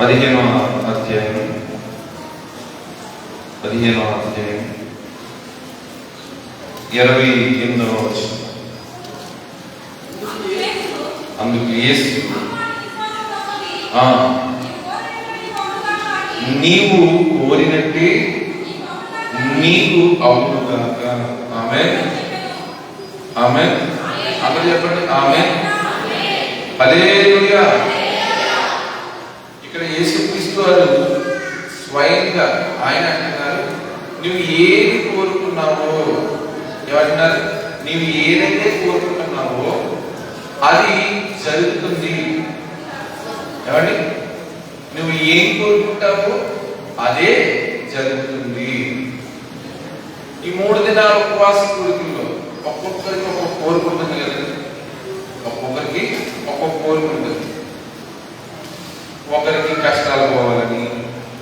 15వ అధ్యాయం 28వ వచనం. అందుకు యేసు నీవు కోరినట్టే నీకు అవునుగాక. ఆమేన్ ఆమేన్. అందరూ చెప్పండి ఆమేన్. హల్లెలూయా. ఇక్కడ యేసుక్రీస్తు వారు స్వయంగా ఆయన అంటున్నారు, నువ్వు ఏది కోరుకున్నావో, ఏమంటున్నారు, నీవు ఏదైతే కోరుకుంటున్నావో అది జరుగుతుంది. ఏమండి, నువ్వు ఏం కోరుకుంటావో అదే జరుగుతుంది. ఈ 3 దినాల ఉపవాస కోరికల్లో ఒక్కొక్కరికి ఒక్కొక్క కోరుకుంటుంది కదా, ఒక్కొక్కరికి ఒక్కొక్క కోరుకుంటుంది. ఒకరికి కష్టాలు పోవాలని,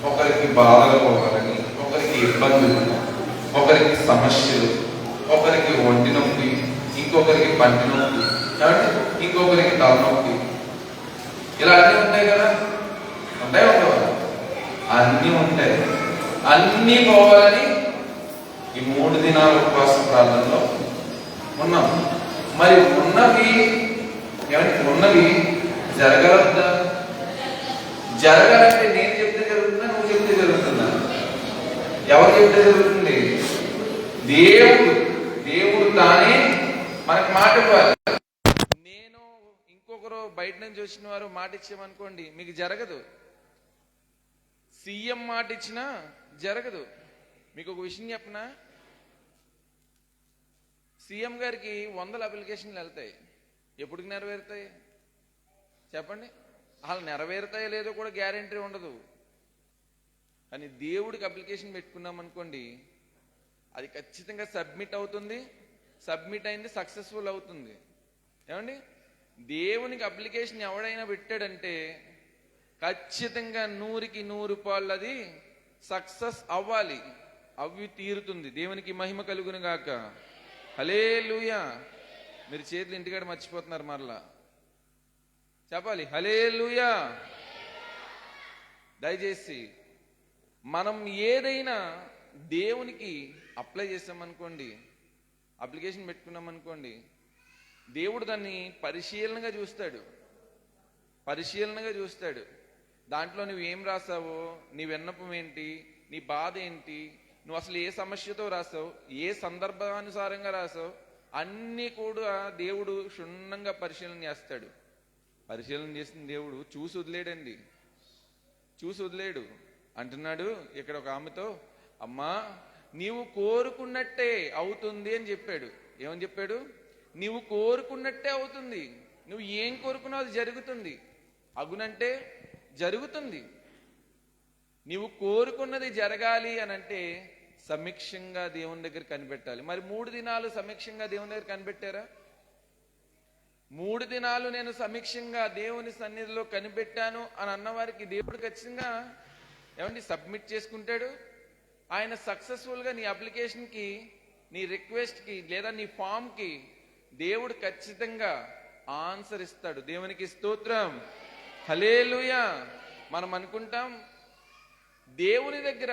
ఒకరికి బాధలు పోవాలని, ఒకరికి ఇబ్బందులు, ఒకరికి సమస్యలు, ఒకరికి ఒంటి నొప్పి, ఇంకొకరికి పంటి నొప్పి, ఇంకొకరికి తలనొప్పి, ఇలా అన్నీ ఉంటాయి కదా. ఉంటాయి ఉండవా? అన్నీ ఉంటాయి. అన్నీ పోవాలని ఈ 3 దినాల ఉపవాస ప్రార్థనలో ఉన్నాం. మరి ఉన్నవి జరగవద్దా? జరగాలంటే నేను చెప్తే జరుగుతుందా, నువ్వు చెప్తే జరుగుతుందా? ఎవరు చెప్తే జరుగుతుంది? దేవుడు తానే మనకు మాట ఇవ్వాలి. నేను ఇంకొకరు బయట నుంచి వచ్చిన వారు మాట ఇచ్చామనుకోండి, మీకు జరగదు. సీఎం మాట ఇచ్చినా జరగదు. మీకు ఒక విషయం చెప్పనా, సీఎం గారికి 100 అప్లికేషన్లు వెళ్తాయి. ఎప్పటికి నెరవేరుతాయి చెప్పండి? అసలు నెరవేరుతాయో లేదో కూడా గ్యారెంటీ ఉండదు. కానీ దేవుడికి అప్లికేషన్ పెట్టుకున్నాం అనుకోండి, అది ఖచ్చితంగా సబ్మిట్ అవుతుంది. సబ్మిట్ అయింది, సక్సెస్ఫుల్ అవుతుంది. ఏమండి, దేవునికి అప్లికేషన్ ఎవడైనా పెట్టాడంటే ఖచ్చితంగా 100కి 100 రూపాయలు అది సక్సెస్ అవ్వాలి, అవి తీరుతుంది. దేవునికి మహిమ కలుగును గాక. హల్లెలూయా. మీరు చేతులు ఇంటికాడ మర్చిపోతున్నారు, మరలా చెప్పాలి హల్లెలూయా. దయచేసి మనం ఏదైనా దేవునికి అప్లై చేసామనుకోండి, అప్లికేషన్ పెట్టుకున్నామనుకోండి, దేవుడు దాన్ని పరిశీలనగా చూస్తాడు. దాంట్లో నువ్వు ఏం రాసావో, నీ విన్నపం ఏంటి, నీ బాధ ఏంటి, నువ్వు అసలు ఏ సమస్యతో రాసావు, ఏ సందర్భానుసారంగా రాసావు, అన్నీ కూడా దేవుడు క్షుణ్ణంగా పరిశీలన చేస్తాడు. పరిశీలన చేసిన దేవుడు చూసి వదిలేడు. అంటున్నాడు ఇక్కడ ఒక ఆమెతో, అమ్మా నీవు కోరుకున్నట్టే అవుతుంది అని చెప్పాడు. ఏమని చెప్పాడు? నీవు కోరుకున్నట్టే అవుతుంది. నువ్వు ఏం కోరుకున్నావు అది జరుగుతుంది. అగునంటే జరుగుతుంది. నీవు కోరుకున్నది జరగాలి అని అంటే సమీక్షంగా దేవుని దగ్గర కనిపెట్టాలి. మరి 3 దినాలు సమీక్షంగా దేవుని దగ్గర కనిపెట్టారా? 3 దినాలు నేను సమీక్షంగా దేవుని సన్నిధిలో కనిపెట్టాను అని అన్నవారికి దేవుడు ఖచ్చితంగా ఏమండి సబ్మిట్ చేసుకుంటాడు. ఆయన సక్సెస్ఫుల్గా నీ అప్లికేషన్కి, నీ రిక్వెస్ట్కి, లేదా నీ ఫామ్కి దేవుడు ఖచ్చితంగా ఆన్సర్ ఇస్తాడు. దేవునికి స్తోత్రం. హల్లెలూయా. మనం అనుకుంటాం దేవుని దగ్గర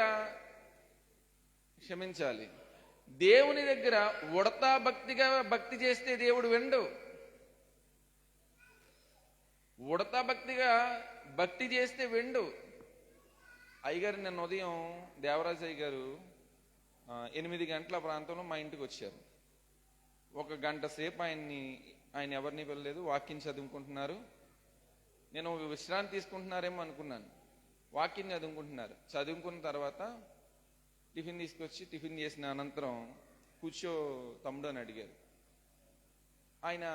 క్షమించాలి, దేవుని దగ్గర ఉడతా భక్తి చేస్తే దేవుడు వినడు. ఉడతా భక్తి చేస్తే విండు. అయ్యగారు నిన్న ఉదయం దేవరాజు అయ్య గారు 8 గంటల ప్రాంతంలో మా ఇంటికి వచ్చారు. 1 గంట సేపు ఆయన ఎవరిని వెళ్ళలేదు, వాక్యం చదువుకుంటున్నారు. నేను విశ్రాంతి తీసుకుంటున్నారేమో అనుకున్నాను. వాక్యం చదువుకున్న తర్వాత టిఫిన్ తీసుకొచ్చి టిఫిన్ చేసిన అనంతరం కూర్చో తమ్ముడు అని అడిగారు. ఆయన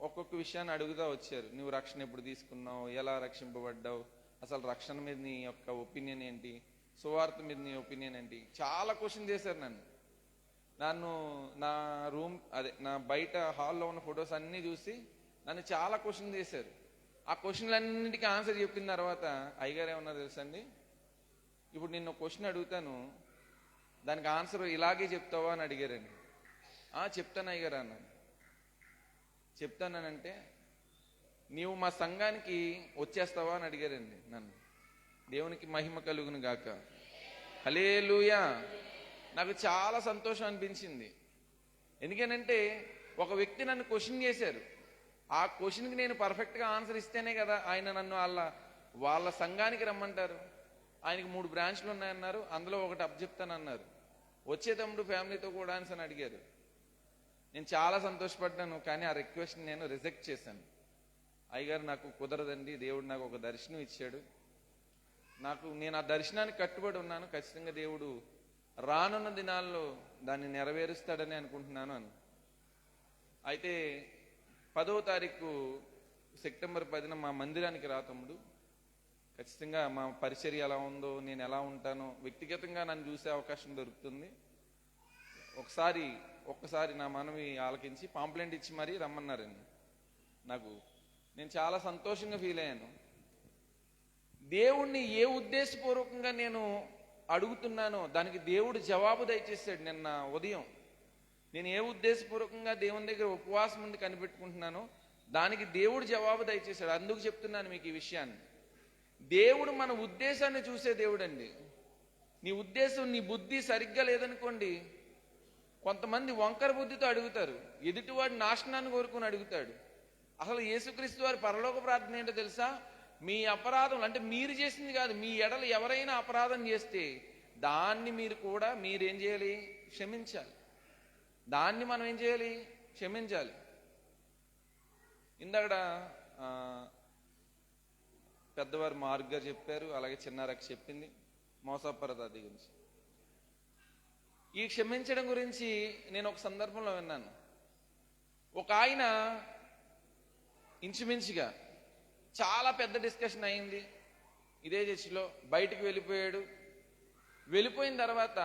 ఒక్కొక్క విషయాన్ని అడుగుతా వచ్చారు. నువ్వు రక్షణ ఎప్పుడు తీసుకున్నావు, ఎలా రక్షింపబడ్డావు, అసలు రక్షణ మీద నీ యొక్క ఒపీనియన్ ఏంటి, సువార్త మీద నీ ఒపీనియన్ ఏంటి, చాలా క్వశ్చన్ చేశారు నన్ను. నా రూమ్ నా బయట హాల్లో ఉన్న ఫొటోస్ అన్నీ చూసి నన్ను చాలా క్వశ్చన్ చేశారు. ఆ క్వశ్చన్లన్నిటికీ ఆన్సర్ చెప్పిన తర్వాత అయ్యగారు ఏమన్నారు తెలుసండి, ఇప్పుడు నిన్ను క్వశ్చన్ అడుగుతాను, దానికి ఆన్సర్ ఇలాగే చెప్తావా అని అడిగారండి. చెప్తాను అయ్యగారు అన్నాను. చెప్తానంటే నీవు మా సంఘానికి వచ్చేస్తావా అని అడిగారండి నన్ను. దేవునికి మహిమ కలుగును గాక. హల్లెలూయా. నాకు చాలా సంతోషం అనిపించింది. ఎందుకనంటే ఒక వ్యక్తి నన్ను క్వశ్చన్ చేశారు. ఆ క్వశ్చన్కి నేను పర్ఫెక్ట్గా ఆన్సర్ ఇస్తేనే కదా ఆయన నన్ను వాళ్ళ సంఘానికి రమ్మంటారు. ఆయనకి 3 బ్రాంచ్లు ఉన్నాయన్నారు, అందులో ఒకటి అప్పచెప్తానన్నారు. వచ్చే తమ్ముడు ఫ్యామిలీతో కూడా అని అడిగారు. నేను చాలా సంతోషపడ్డాను. కానీ ఆ రిక్వెస్ట్ నేను రిజెక్ట్ చేశాను. అయ్యగారు నాకు కుదరదండి, దేవుడు నాకు ఒక దర్శనం ఇచ్చాడు, నేను ఆ దర్శనానికి కట్టుబడి ఉన్నాను, ఖచ్చితంగా దేవుడు రానున్న దినాల్లో దాన్ని నెరవేరుస్తాడని అనుకుంటున్నాను అని. అయితే 10వ తారీఖు సెప్టెంబర్ 10న మా మందిరానికి రా తమ్ముడు, ఖచ్చితంగా మా పరిచర్య ఎలా ఉందో, నేను ఎలా ఉంటానో, వ్యక్తిగతంగా నన్ను చూసే అవకాశం దొరుకుతుంది. ఒక్కసారి నా మనవి ఆలకించి పాంప్లెంట్ ఇచ్చి మరీ రమ్మన్నారండి. నేను చాలా సంతోషంగా ఫీల్ అయ్యాను. దేవుణ్ణి ఏ ఉద్దేశపూర్వకంగా నేను అడుగుతున్నానో దానికి దేవుడు జవాబు దయచేశాడు. నిన్న ఉదయం నేను ఏ ఉద్దేశపూర్వకంగా దేవుని దగ్గర ఉపవాసం ఉండి కనిపెట్టుకుంటున్నానో దానికి దేవుడు జవాబు దయచేశాడు. అందుకు చెప్తున్నాను మీకు ఈ విషయాన్ని. దేవుడు మన ఉద్దేశాన్ని చూసే దేవుడు అండి. నీ ఉద్దేశం, నీ బుద్ధి సరిగ్గా లేదనుకోండి, కొంతమంది వంకర బుద్ధితో అడుగుతారు, ఎదుటివాడు నాశనాన్ని కోరుకుని అడుగుతాడు. అసలు యేసుక్రీస్తు వారి పరలోక ప్రార్థన ఏంటో తెలుసా? మీ అపరాధం అంటే మీరు చేసింది కాదు, మీ ఎడల ఎవరైనా అపరాధం చేస్తే దాన్ని మీరేం చేయాలి? క్షమించాలి. దాన్ని మనం ఏం చేయాలి? క్షమించాలి. ఇందాక పెద్దవారు మార్గ్ గారు చెప్పారు, అలాగే చిన్నారక్క చెప్పింది మోసపరదాది గురించి. ఈ క్షమించడం గురించి నేను ఒక సందర్భంలో విన్నాను. ఒక ఆయన ఇంచుమించుగా చాలా పెద్ద డిస్కషన్ అయింది ఇదే చర్చిలో. బయటికి వెళ్ళిపోయాడు. వెళ్ళిపోయిన తర్వాత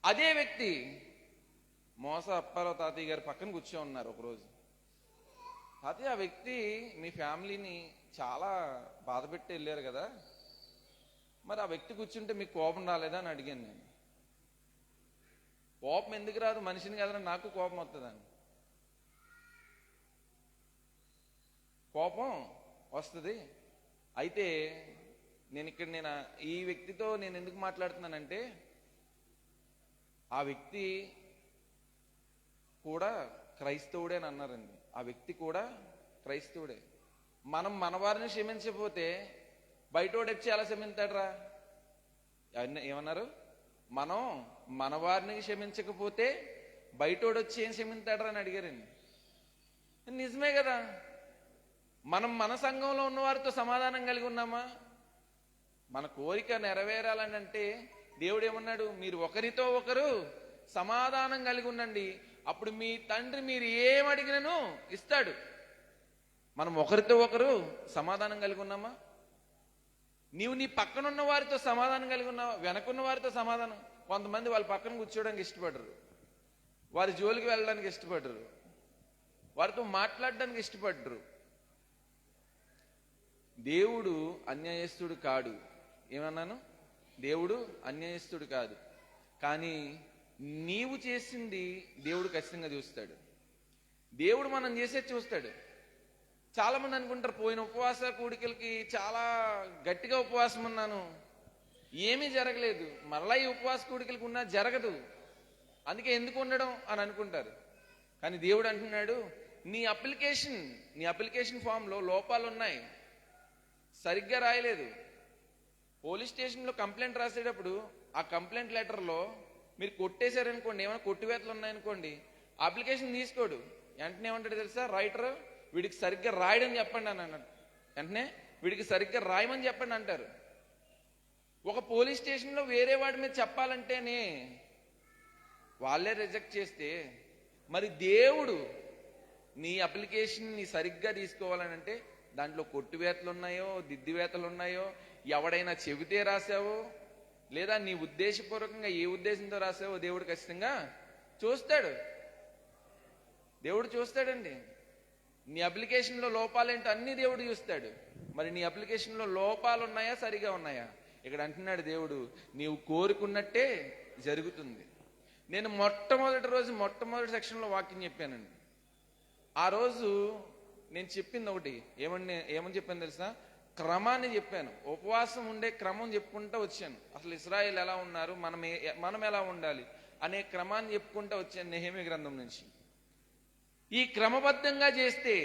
అదే వ్యక్తి అప్పారావు తాతయ్య గారి పక్కన కూర్చో ఉన్నారు ఒకరోజు. తాతయ్య, ఆ వ్యక్తి మీ ఫ్యామిలీని చాలా బాధ పెట్టి వెళ్ళారు కదా, మరి ఆ వ్యక్తి కూర్చుంటే మీకు కోపం రాలేదా అని అడిగాను నేను. కోపం ఎందుకు రాదు? మనిషిని కదరా, నాకు కోపం వస్తుందని. కోపం వస్తుంది. అయితే నేను ఈ వ్యక్తితో నేను ఎందుకు మాట్లాడుతున్నానంటే, ఆ వ్యక్తి కూడా క్రైస్తవుడే అని అన్నారండి. ఆ వ్యక్తి కూడా క్రైస్తవుడే. మనం మన వారిని క్షమించకపోతే బయటోడు వచ్చి ఎలా క్షమించాడరా? ఏమన్నారు? మనం మన వారిని క్షమించకపోతే బయటోడు వచ్చి ఏం క్షమించాడరా అని అడిగారండి. నిజమే కదా. మనం మన సంఘంలో ఉన్న వారితో సమాధానం కలిగి ఉన్నామా? మన కోరిక నెరవేరాలని అంటే దేవుడు ఏమన్నాడు? మీరు ఒకరితో ఒకరు సమాధానం కలిగి ఉండండి, అప్పుడు మీ తండ్రి మీరు ఏమడిగినను ఇస్తాడు. మనం ఒకరితో ఒకరు సమాధానం కలిగి ఉన్నామా? నీవు నీ పక్కనున్న వారితో సమాధానం కలిగి ఉన్నావా? వెనకున్న వారితో సమాధానం. కొంతమంది వాళ్ళ పక్కన కూర్చోడానికి ఇష్టపడరు, వారి జోలికి వెళ్ళడానికి ఇష్టపడరు, వారితో మాట్లాడడానికి ఇష్టపడరు. దేవుడు అన్యాయస్తుడు కాడు. ఏమన్నాను? దేవుడు అన్యాయస్తుడు కాదు. కానీ నీవు చేసింది దేవుడు ఖచ్చితంగా చూస్తాడు. దేవుడు మనం చేసేది చూస్తాడు. చాలా మంది అనుకుంటారు, పోయిన ఉపవాస కూడికలకి చాలా గట్టిగా ఉపవాసం ఉన్నాను, ఏమీ జరగలేదు, మరలా ఈ ఉపవాస కూడికలకు ఉన్నా జరగదు, అందుకే ఎందుకు ఉండడం అని అనుకుంటారు. కానీ దేవుడు అంటున్నాడు, నీ అప్లికేషన్ ఫామ్లో లోపాలు ఉన్నాయి, సరిగ్గా రాయలేదు. పోలీస్ స్టేషన్లో కంప్లైంట్ రాసేటప్పుడు ఆ కంప్లైంట్ లెటర్లో మీరు కొట్టేశారనుకోండి, ఏమైనా కొట్టివేతలు ఉన్నాయనుకోండి, అప్లికేషన్ తీసుకోడు. వెంటనే ఏమంటాడు తెలుసా? రైటర్, వీడికి సరిగ్గా రాయడం చెప్పండి అని అన్నాడు. వెంటనే వీడికి సరిగ్గా రాయమని చెప్పండి అంటారు. ఒక పోలీస్ స్టేషన్లో వేరే వాడి మీద చెప్పాలంటేనే వాళ్ళే రిజెక్ట్ చేస్తే, మరి దేవుడు నీ అప్లికేషన్ నీ సరిగ్గా తీసుకోవాలని అంటే దాంట్లో కొట్టివేతలు ఉన్నాయో, దిద్దివేతలు ఉన్నాయో, ఎవడైనా చెబితే రాసావో, లేదా నీ ఉద్దేశపూర్వకంగా ఏ ఉద్దేశంతో రాసావో దేవుడు ఖచ్చితంగా చూస్తాడు. దేవుడు చూస్తాడండి. నీ అప్లికేషన్లో లోపాలేంటో అన్ని దేవుడు చూస్తాడు. మరి నీ అప్లికేషన్లో లోపాలు ఉన్నాయా, సరిగా ఉన్నాయా? ఇక్కడ అంటున్నాడు దేవుడు, నీవు కోరుకున్నట్టే జరుగుతుంది. నేను మొట్టమొదటి సెక్షన్లో వాక్యం చెప్పానండి. ఆ రోజు నేను చెప్పింది ఒకటి, ఏమని చెప్పాను తెలుసా? క్రమాన్ని చెప్పాను, ఉపవాసం ఉండే క్రమం చెప్పుకుంటూ వచ్చాను. అసలు ఇశ్రాయేల్ ఎలా ఉన్నారు, మనం ఎలా ఉండాలి అనే క్రమాన్ని చెప్పుకుంటూ వచ్చాను నెహెమీయా గ్రంథం నుంచి. ఈ క్రమబద్ధంగా చేస్తే,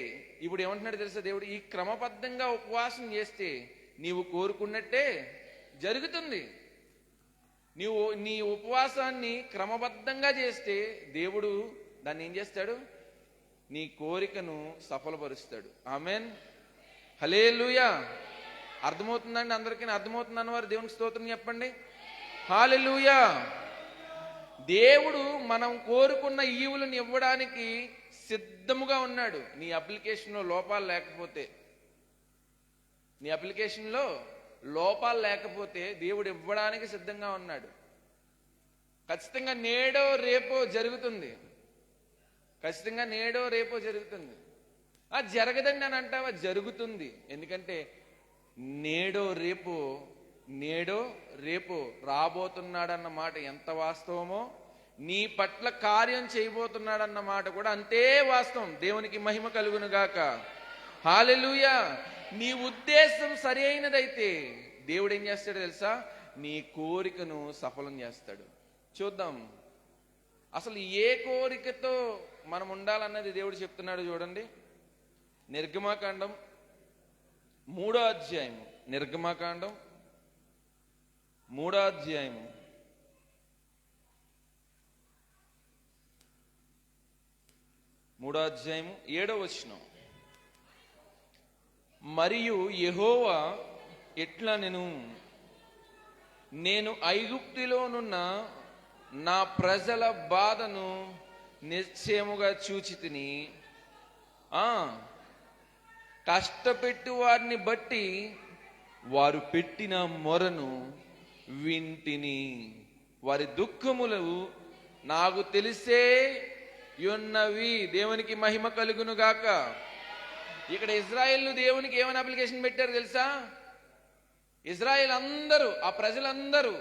ఇప్పుడు ఏమంటున్నాడు తెలుసా దేవుడు, ఈ క్రమబద్ధంగా ఉపవాసం చేస్తే నీవు కోరుకున్నట్టే జరుగుతుంది. నీ ఉపవాసాన్ని క్రమబద్ధంగా చేస్తే దేవుడు దాన్ని ఏం చేస్తాడు, నీ కోరికను సఫలపరుస్తాడు. ఆమెన్, హల్లెలూయా. అర్థమవుతుందండి అందరికీ? అర్థమవుతుందన్న వారు దేవునికి స్తోత్రం చెప్పండి. హల్లెలూయా. దేవుడు మనం కోరుకున్న ఈవులను ఇవ్వడానికి సిద్ధముగా ఉన్నాడు. నీ అప్లికేషన్లో లోపాలు లేకపోతే, నీ అప్లికేషన్లో లోపాలు లేకపోతే దేవుడు ఇవ్వడానికి సిద్ధంగా ఉన్నాడు. ఖచ్చితంగా నేడో రేపో జరుగుతుంది, ఖచ్చితంగా నేడో రేపో జరుగుతుంది. జరగదండి అని అంటావా? జరుగుతుంది. ఎందుకంటే నేడో రేపో రాబోతున్నాడన్న మాట ఎంత వాస్తవమో, నీ పట్ల కార్యం చేయబోతున్నాడన్న మాట కూడా అంతే వాస్తవం. దేవునికి మహిమ కలుగును గాక. హల్లెలూయా. నీ ఉద్దేశం సరి అయినదైతే దేవుడు ఏం చేస్తాడు తెలుసా, నీ కోరికను సఫలం చేస్తాడు. చూద్దాం అసలు ఏ కోరికతో మనం ఉండాలన్నది దేవుడు చెప్తున్నాడు. చూడండి, నిర్గమాకాండం 3వ అధ్యాయం, నిర్గమాకాండం 3వ అధ్యాయం 7వ వచనం. మరియు యెహోవా ఎట్లనెను, నేను ఐగుప్తులోనున్న నా ప్రజల బాధను నిశ్చయముగా చూచితిని, కష్టపెట్టు వారిని బట్టి వారు పెట్టిన మొరను వింటిని, వారి దుఃఖములు నాకు తెలిసే యున్నవి. దేవునికి మహిమ కలుగును గాక. ఇక్కడ ఇజ్రాయేల్ దేవునికి ఏమైనా అప్లికేషన్ పెట్టారు తెలుసా? ఇజ్రాయేల్ అందరూ, ఆ ప్రజలందరూ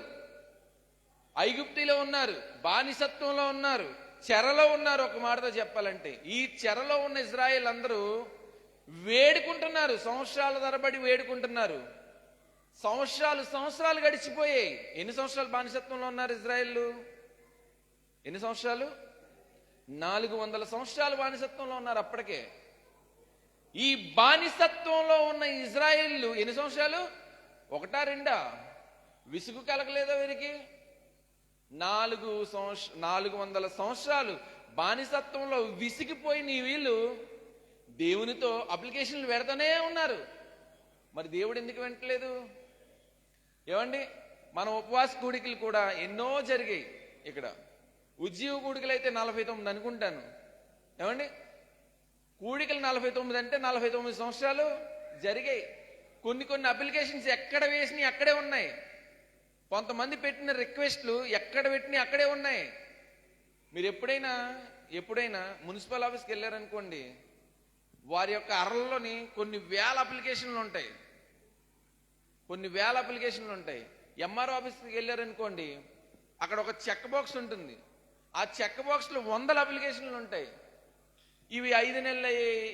ఐగుప్తిలో ఉన్నారు, బానిసత్వంలో ఉన్నారు, చెరలో ఉన్నారు. ఒక మాటతో చెప్పాలంటే ఈ చెరలో ఉన్న ఇజ్రాయేల్ అందరూ వేడుకుంటున్నారు, సంవత్సరాల తరబడి వేడుకుంటున్నారు. సంవత్సరాలు గడిచిపోయాయి. ఎన్ని సంవత్సరాలు బానిసత్వంలో ఉన్నారు ఇజ్రాయేల్? ఎన్ని సంవత్సరాలు? 400 సంవత్సరాలు బానిసత్వంలో ఉన్నారు. అప్పటికే ఈ బానిసత్వంలో ఉన్న ఇజ్రాయేల్ ఎన్ని సంవత్సరాలు? 1 2? విసుగు కలగలేదా వీరికి? 400 సంవత్సరాలు బానిసత్వంలో విసిగిపోయిన వీళ్ళు దేవునితో అప్లికేషన్లు పెడతానే ఉన్నారు. మరి దేవుడు ఎందుకు వింటలేదు? ఏమండి, మన ఉపవాస కూడికలు కూడా ఎన్నో జరిగాయి. ఇక్కడ ఉజ్జీవ కూడికలు అయితే 49 అనుకుంటాను. ఏమండి, కూడికలు 49 అంటే 49 సంవత్సరాలు జరిగాయి. కొన్ని అప్లికేషన్స్ ఎక్కడ వేసినాయి అక్కడే ఉన్నాయి. కొంతమంది పెట్టిన రిక్వెస్ట్లు ఎక్కడ పెట్టినాయి అక్కడే ఉన్నాయి. మీరు ఎప్పుడైనా మున్సిపల్ ఆఫీస్కి వెళ్ళారనుకోండి, వారి యొక్క అరల్లోని కొన్ని వేల అప్లికేషన్లు ఉంటాయి. ఎంఆర్ఓ ఆఫీస్కి వెళ్ళారనుకోండి, అక్కడ ఒక చెక్ బాక్స్ ఉంటుంది. ఆ చెక్ బాక్స్లో 100 అప్లికేషన్లు ఉంటాయి. ఇవి 5 నెలలు,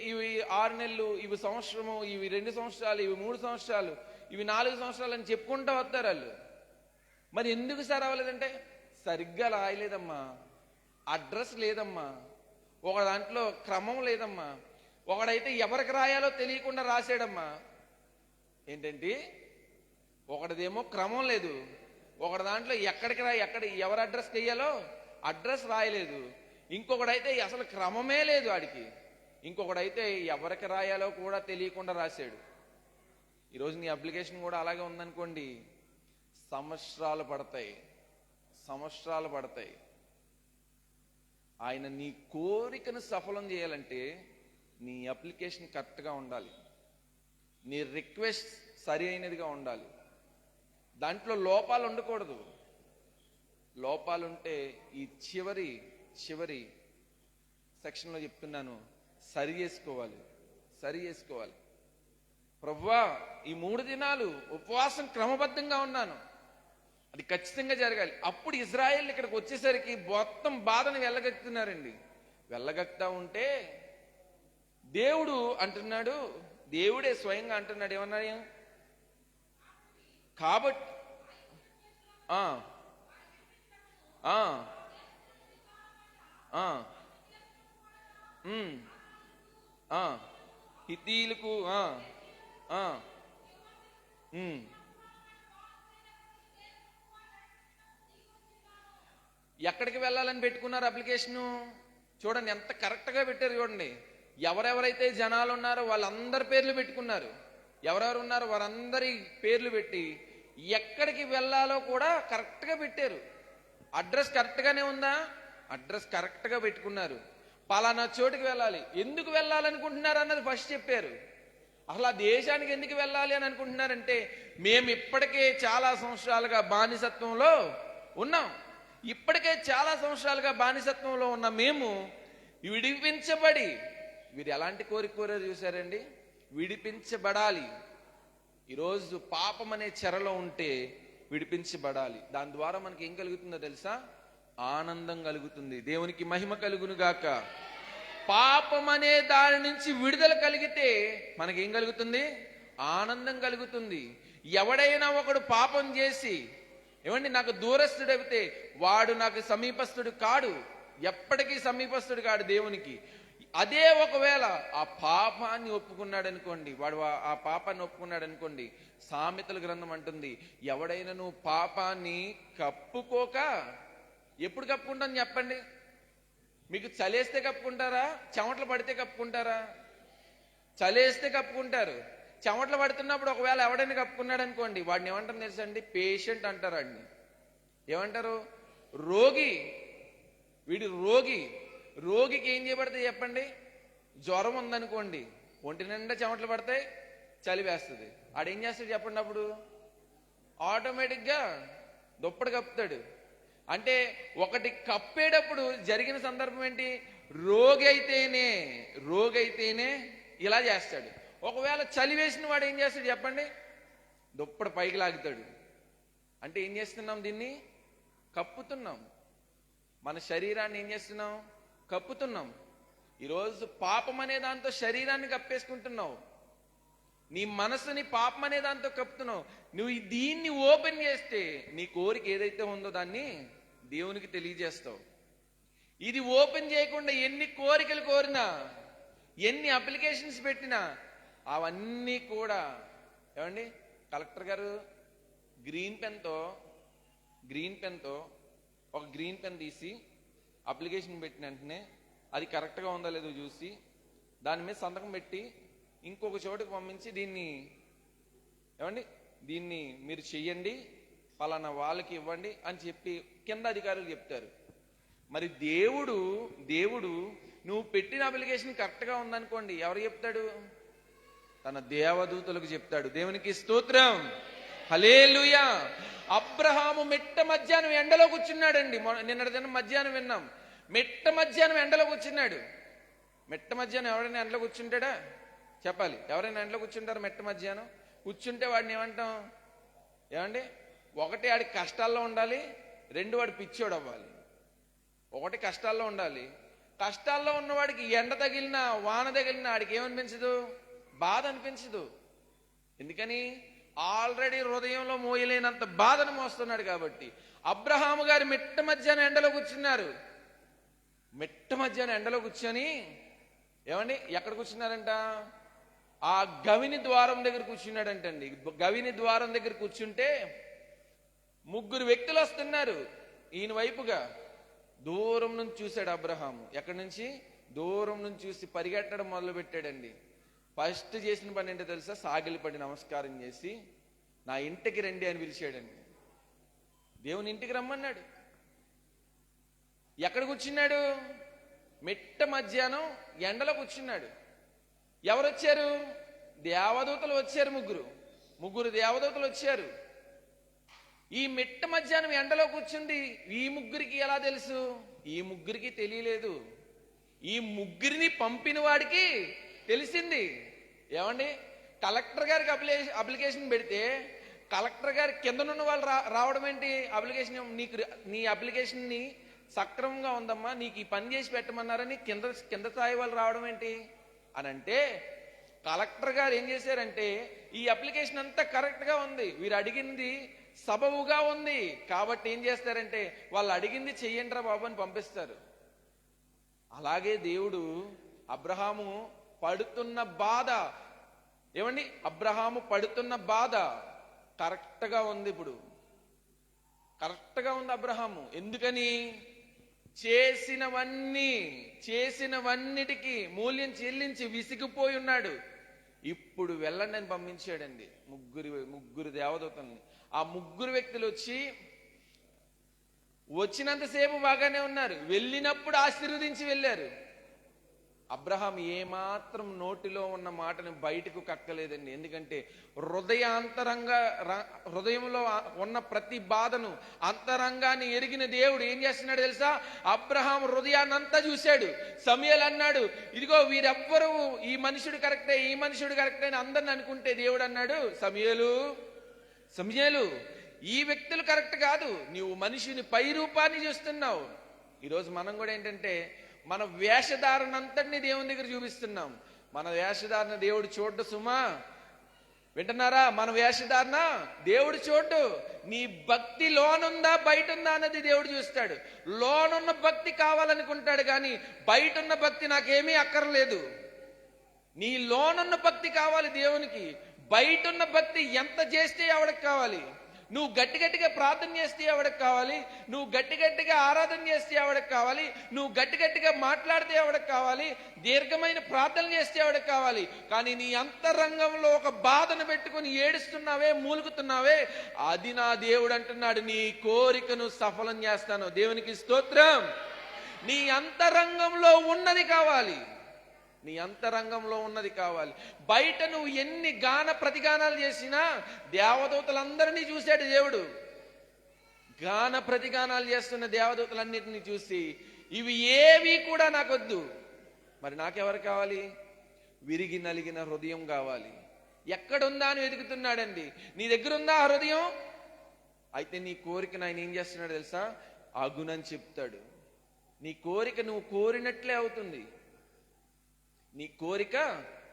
ఇవి 6 నెలలు, ఇవి సంవత్సరము, ఇవి 2 సంవత్సరాలు, ఇవి 3 సంవత్సరాలు, ఇవి 4 సంవత్సరాలు అని చెప్పుకుంటూ వస్తారు వాళ్ళు. మరి ఎందుకు సార్ అవ్వలేదంటే, సరిగ్గా రాయలేదమ్మా, అడ్రస్ లేదమ్మా, ఒక దాంట్లో క్రమం లేదమ్మా, ఒకడైతే ఎవరికి రాయాలో తెలియకుండా రాసాడమ్మా. ఏంటంటే ఒకటిదేమో క్రమం లేదు, ఒకటి దాంట్లో ఎవరి అడ్రస్కి వెయ్యాలో అడ్రస్ రాయలేదు, ఇంకొకడైతే అసలు క్రమమే లేదు వాడికి, ఇంకొకడైతే ఎవరికి రాయాలో కూడా తెలియకుండా రాశాడు. ఈరోజు నీ అప్లికేషన్ కూడా అలాగే ఉందనుకోండి, సంవత్సరాలు పడతాయి. ఆయన నీ కోరికను సఫలం చేయాలంటే నీ అప్లికేషన్ కరెక్ట్గా ఉండాలి, నీ రిక్వెస్ట్ సరి అయినదిగా ఉండాలి, దాంట్లో లోపాలు ఉండకూడదు. లోపాలుంటే ఈ చివరి సెక్షన్లో చెప్తున్నాను, సరి చేసుకోవాలి. ప్రభువా, ఈ 3 దినాలు ఉపవాసం క్రమబద్ధంగా ఉన్నాను, అది ఖచ్చితంగా జరగాలి. అప్పుడు ఇజ్రాయేల్ ఇక్కడికి వచ్చేసరికి మొత్తం బాధను వెళ్ళగక్కుతున్నారండి. వెళ్ళగక్తా ఉంటే దేవుడు అంటున్నాడు, దేవుడే స్వయంగా అంటున్నాడు, ఏమన్నాడు? కాబట్టి ఆ, ఆ, ఆ, ఉమ్, ఆ, హిత్తీయులకు ఆ, ఉమ్. ఎక్కడికి వెళ్ళాలని పెట్టుకున్నారు అప్లికేషను? చూడండి ఎంత కరెక్ట్గా పెట్టారు. చూడండి, ఎవరెవరైతే జనాలు ఉన్నారో వాళ్ళందరి పేర్లు పెట్టుకున్నారు. ఎవరెవరు ఉన్నారో వారందరి పేర్లు పెట్టి ఎక్కడికి వెళ్ళాలో కూడా కరెక్ట్గా పెట్టారు. అడ్రస్ కరెక్ట్గానే ఉందా? అడ్రస్ కరెక్ట్గా పెట్టుకున్నారు. పలానా చోటుకి వెళ్ళాలి. ఎందుకు వెళ్ళాలనుకుంటున్నారు అన్నది ఫస్ట్ చెప్పారు. అసలు ఆ దేశానికి ఎందుకు వెళ్ళాలి అని అనుకుంటున్నారంటే, మేము ఇప్పటికే చాలా సంవత్సరాలుగా బానిసత్వంలో ఉన్నాం. ఇప్పటికే చాలా సంవత్సరాలుగా బానిసత్వంలో ఉన్న మేము విడిపించబడి, వీరు ఎలాంటి కోరిక కోరారు చూశారండి? విడిపించబడాలి. ఈరోజు పాపం అనే చెరలో ఉంటే విడిపించబడాలి. దాని ద్వారా మనకి ఏం కలుగుతుందో తెలుసా? ఆనందం కలుగుతుంది. దేవునికి మహిమ కలుగును గాక. పాపం అనే దాని నుంచి విడుదల కలిగితే మనకేం కలుగుతుంది? ఆనందం కలుగుతుంది. ఎవడైనా ఒకడు పాపం చేసి ఏమండి నాకు దూరస్తుడైతే వాడు నాకు సమీపస్తుడు కాడు. ఎప్పటికీ సమీపస్తుడు కాడు దేవునికి. అదే ఒకవేళ ఆ పాపాన్ని ఒప్పుకున్నాడు అనుకోండి, వాడు ఆ పాపాన్ని ఒప్పుకున్నాడు అనుకోండి, సామెతల గ్రంథం అంటుంది, ఎవడైనా నువ్వు పాపాన్ని కప్పుకోక, ఎప్పుడు కప్పుకుంటాను చెప్పండి? మీకు చలేస్తే కప్పుకుంటారా? చెమటలు పడితే కప్పుకుంటారా? చలేస్తే కప్పుకుంటారు. చెమటలు పడుతున్నప్పుడు ఒకవేళ ఎవడైనా కప్పుకున్నాడు అనుకోండి, వాడిని ఏమంటారు తెలుసండి? పేషెంట్ అంటారు. వాడిని ఏమంటారు? రోగి. వీడు రోగి. రోగికి ఏం చేయబడితే చెప్పండి? జ్వరం ఉందనుకోండి, ఒంటి నిండా చెమటలు పడతాయి, చలి వేస్తుంది. ఆడేం చేస్తాడు చెప్పండి? అప్పుడు ఆటోమేటిక్గా దుప్పటి కప్పుతాడు. అంటే ఒకటి కప్పేటప్పుడు జరిగిన సందర్భం ఏంటి? రోగి అయితేనే ఇలా చేస్తాడు. ఒకవేళ చలి వేసిన వాడు ఏం చేస్తాడు చెప్పండి? దుప్పటి పైకి లాగుతాడు. అంటే ఏం చేస్తున్నాం? దీన్ని కప్పుతున్నాం. మన శరీరాన్ని ఏం చేస్తున్నాం? కప్పుతున్నాం. ఈరోజు పాపం అనే దాంతో శరీరాన్ని కప్పేసుకుంటున్నావు. నీ మనసుని పాపం అనే దాంతో కప్పుతున్నావు. నువ్వు దీన్ని ఓపెన్ చేస్తే నీ కోరిక ఏదైతే ఉందో దాన్ని దేవునికి తెలియజేస్తావు. ఇది ఓపెన్ చేయకుండా ఎన్ని కోరికలు కోరినా, ఎన్ని అప్లికేషన్స్ పెట్టినా అవన్నీ కూడా ఏమండి? కలెక్టర్ గారు గ్రీన్ పెన్తో ఒక గ్రీన్ పెన్ తీసి అప్లికేషన్ పెట్టిన వెంటనే అది కరెక్ట్గా ఉందో లేదో చూసి దాని మీద సంతకం పెట్టి ఇంకొక చోటుకు పంపించి దీన్ని మీరు చెయ్యండి, పలానా వాళ్ళకి ఇవ్వండి అని చెప్పి కింద అధికారులు చెప్తారు. మరి దేవుడు నువ్వు పెట్టిన అప్లికేషన్ కరెక్ట్గా ఉందనుకోండి, ఎవరు చెప్తాడు? తన దేవదూతలకు చెప్తాడు. దేవునికి స్తోత్రం, హల్లెలూయా. అబ్రహాము మెట్ట మధ్యాహ్నం ఎండలో కూర్చున్నాడండి. నిన్నటి దినం మధ్యాహ్నం విన్నాం. మెట్ట మధ్యాహ్నం ఎండలో కూర్చున్నాడు. మెట్ట మధ్యాహ్నం ఎవరైనా ఎండలో కూర్చుంటాడా? చెప్పాలి. ఎవరైనా ఎండలో కూర్చుంటారు? మెట్ట మధ్యాహ్నం కూర్చుంటే వాడిని ఏమంటాం? ఏమండి? ఒకటి ఆడికి కష్టాల్లో ఉండాలి, రెండు వాడు పిచ్చోడు అవ్వాలి. ఒకటి కష్టాల్లో ఉండాలి. కష్టాల్లో ఉన్నవాడికి ఎండ తగిలినా వాన తగిలినా ఆడికి ఏమనిపించదు? బాధ అనిపించదు. ఎందుకని? ఆల్రెడీ హృదయంలో మోయలేనంత బాధను మోస్తున్నాడు కాబట్టి. అబ్రహాము గారు మెట్ట మధ్యాహ్నం ఎండలో కూర్చున్నారు. మెట్ట మధ్యాహ్నం ఎండలో కూర్చొని ఏమండి ఎక్కడ కూర్చున్నారంట? ఆ గవిని ద్వారం దగ్గర కూర్చున్నాడంటండి. గవిని ద్వారం దగ్గర కూర్చుంటే ముగ్గురు వ్యక్తులు వస్తున్నారు ఈయన వైపుగా. దూరం నుంచి చూశాడు అబ్రహాము. ఎక్కడి నుంచి? దూరం నుంచి చూసి పరిగెట్టడం మొదలు పెట్టాడండి. ఫస్ట్ చేసిన పని ఏంటో తెలుసా? సాగిలిపడి నమస్కారం చేసి నా ఇంటికి రండి అని పిలిచాడండి. దేవుని ఇంటికి రమ్మన్నాడు. ఎక్కడ కూర్చున్నాడు? మెట్ట మధ్యాహ్నం ఎండలో కూర్చున్నాడు. ఎవరు వచ్చారు? దేవదూతలు వచ్చారు. ముగ్గురు దేవదూతలు వచ్చారు. ఈ మెట్ట మధ్యాహ్నం ఎండలో కూర్చుంది ఈ ముగ్గురికి ఎలా తెలుసు? ఈ ముగ్గురికి తెలియలేదు. ఈ ముగ్గురిని పంపిన వాడికి తెలిసింది. ఏమండి? కలెక్టర్ గారికి అప్లికేషన్ పెడితే కలెక్టర్ గారి కిందనున్న వాళ్ళు రావడం ఏంటి? అప్లికేషన్ నీ అప్లికేషన్ని సక్రమంగా ఉందమ్మా, నీకు ఈ పని చేసి పెట్టమన్నారని కింద స్థాయి వాళ్ళు రావడం ఏంటి అని అంటే, కలెక్టర్ గారు ఏం చేశారంటే, ఈ అప్లికేషన్ అంతా కరెక్ట్ గా ఉంది, వీరు అడిగింది సబబుగా ఉంది కాబట్టి ఏం చేస్తారంటే, వాళ్ళు అడిగింది చెయ్యండిరా బాబు అని పంపిస్తారు. అలాగే దేవుడు అబ్రహాము పడుతున్న బాధ, ఏమండి, అబ్రహాము పడుతున్న బాధ కరెక్ట్గా ఉంది. ఇప్పుడు కరెక్ట్గా ఉంది అబ్రహాము. ఎందుకని? చేసినవన్నిటికీ మూల్యం చెల్లించి విసిగిపోయి ఉన్నాడు. ఇప్పుడు వెళ్ళండి అని పంపించాడండి ముగ్గురు దేవదూతల్ని. ఆ ముగ్గురు వ్యక్తులు వచ్చినంతసేపు బాగానే ఉన్నారు, వెళ్ళినప్పుడు ఆశీర్వదించి వెళ్ళారు. అబ్రహాం ఏమాత్రం నోటిలో ఉన్న మాటను బయటకు కక్కలేదండి. ఎందుకంటే హృదయంలో ఉన్న ప్రతి బాధను, అంతరంగాన్ని ఎరిగిన దేవుడు ఏం చేస్తున్నాడు తెలుసా? అబ్రహాం హృదయాన్ని అంతా చూశాడు. సమూయేలు అన్నాడు, ఇదిగో వీరెవ్వరూ ఈ మనుషుడు కరెక్టే, ఈ మనుషుడు కరెక్టే అని అందరిని అనుకుంటే, దేవుడు అన్నాడు, సమూయేలు ఈ వ్యక్తులు కరెక్ట్ కాదు, నీవు మనిషిని పై రూపాన్ని చూస్తున్నావు. ఈరోజు మనం కూడా ఏంటంటే, మన వేషధారణ అంతటినీ దేవుని దగ్గర చూపిస్తున్నాం. మన వేషధారణ దేవుడు చూడ్డు సుమా, వింటున్నారా? మన వేషధారణ దేవుడు చూడ్డు. నీ భక్తి లోనుందా బయట ఉందా అన్నది దేవుడు చూస్తాడు. లోనున్న భక్తి కావాలనుకుంటాడు, కానీ బయట ఉన్న భక్తి నాకేమీ అక్కర్లేదు. నీ లోనున్న భక్తి కావాలి దేవునికి. బయట ఉన్న భక్తి ఎంత చేస్తే ఆవిడకి కావాలి. నువ్వు గట్టిగా ప్రార్థన చేస్తే ఆవిడకి కావాలి, నువ్వు గట్టిగా ఆరాధన చేస్తే ఆవిడకి కావాలి, నువ్వు గట్టిగా మాట్లాడితే ఆవిడకి కావాలి, దీర్ఘమైన ప్రార్థన చేస్తే ఆవిడకి కావాలి. కానీ నీ అంతరంగంలో ఒక బాధను పెట్టుకుని ఏడుస్తున్నావే, మూలుగుతున్నావే, అది నా దేవుడు అంటున్నాడు, నీ కోరికను సఫలం చేస్తాను. దేవునికి స్తోత్రం. నీ అంతరంగంలో ఉన్నది కావాలి, నీ అంతరంగంలో ఉన్నది కావాలి. బయట నువ్వు ఎన్ని ప్రతిగానాలు చేసినా దేవదూతలందరినీ చూశాడు దేవుడు. ప్రతిగానాలు చేస్తున్న దేవదూతలన్నిటినీ చూసి, ఇవి ఏవి కూడా నాకొద్దు, మరి నాకెవరు కావాలి? విరిగి నలిగిన హృదయం కావాలి. ఎక్కడుందా అని వెతుకుతున్నాడండి. నీ దగ్గర ఉందా ఆ హృదయం? అయితే నీ కోరికను ఆయన ఏం చేస్తున్నాడు తెలుసా? అగునని చెప్తాడు. నీ కోరిక నువ్వు కోరినట్లే అవుతుంది. నీ కోరిక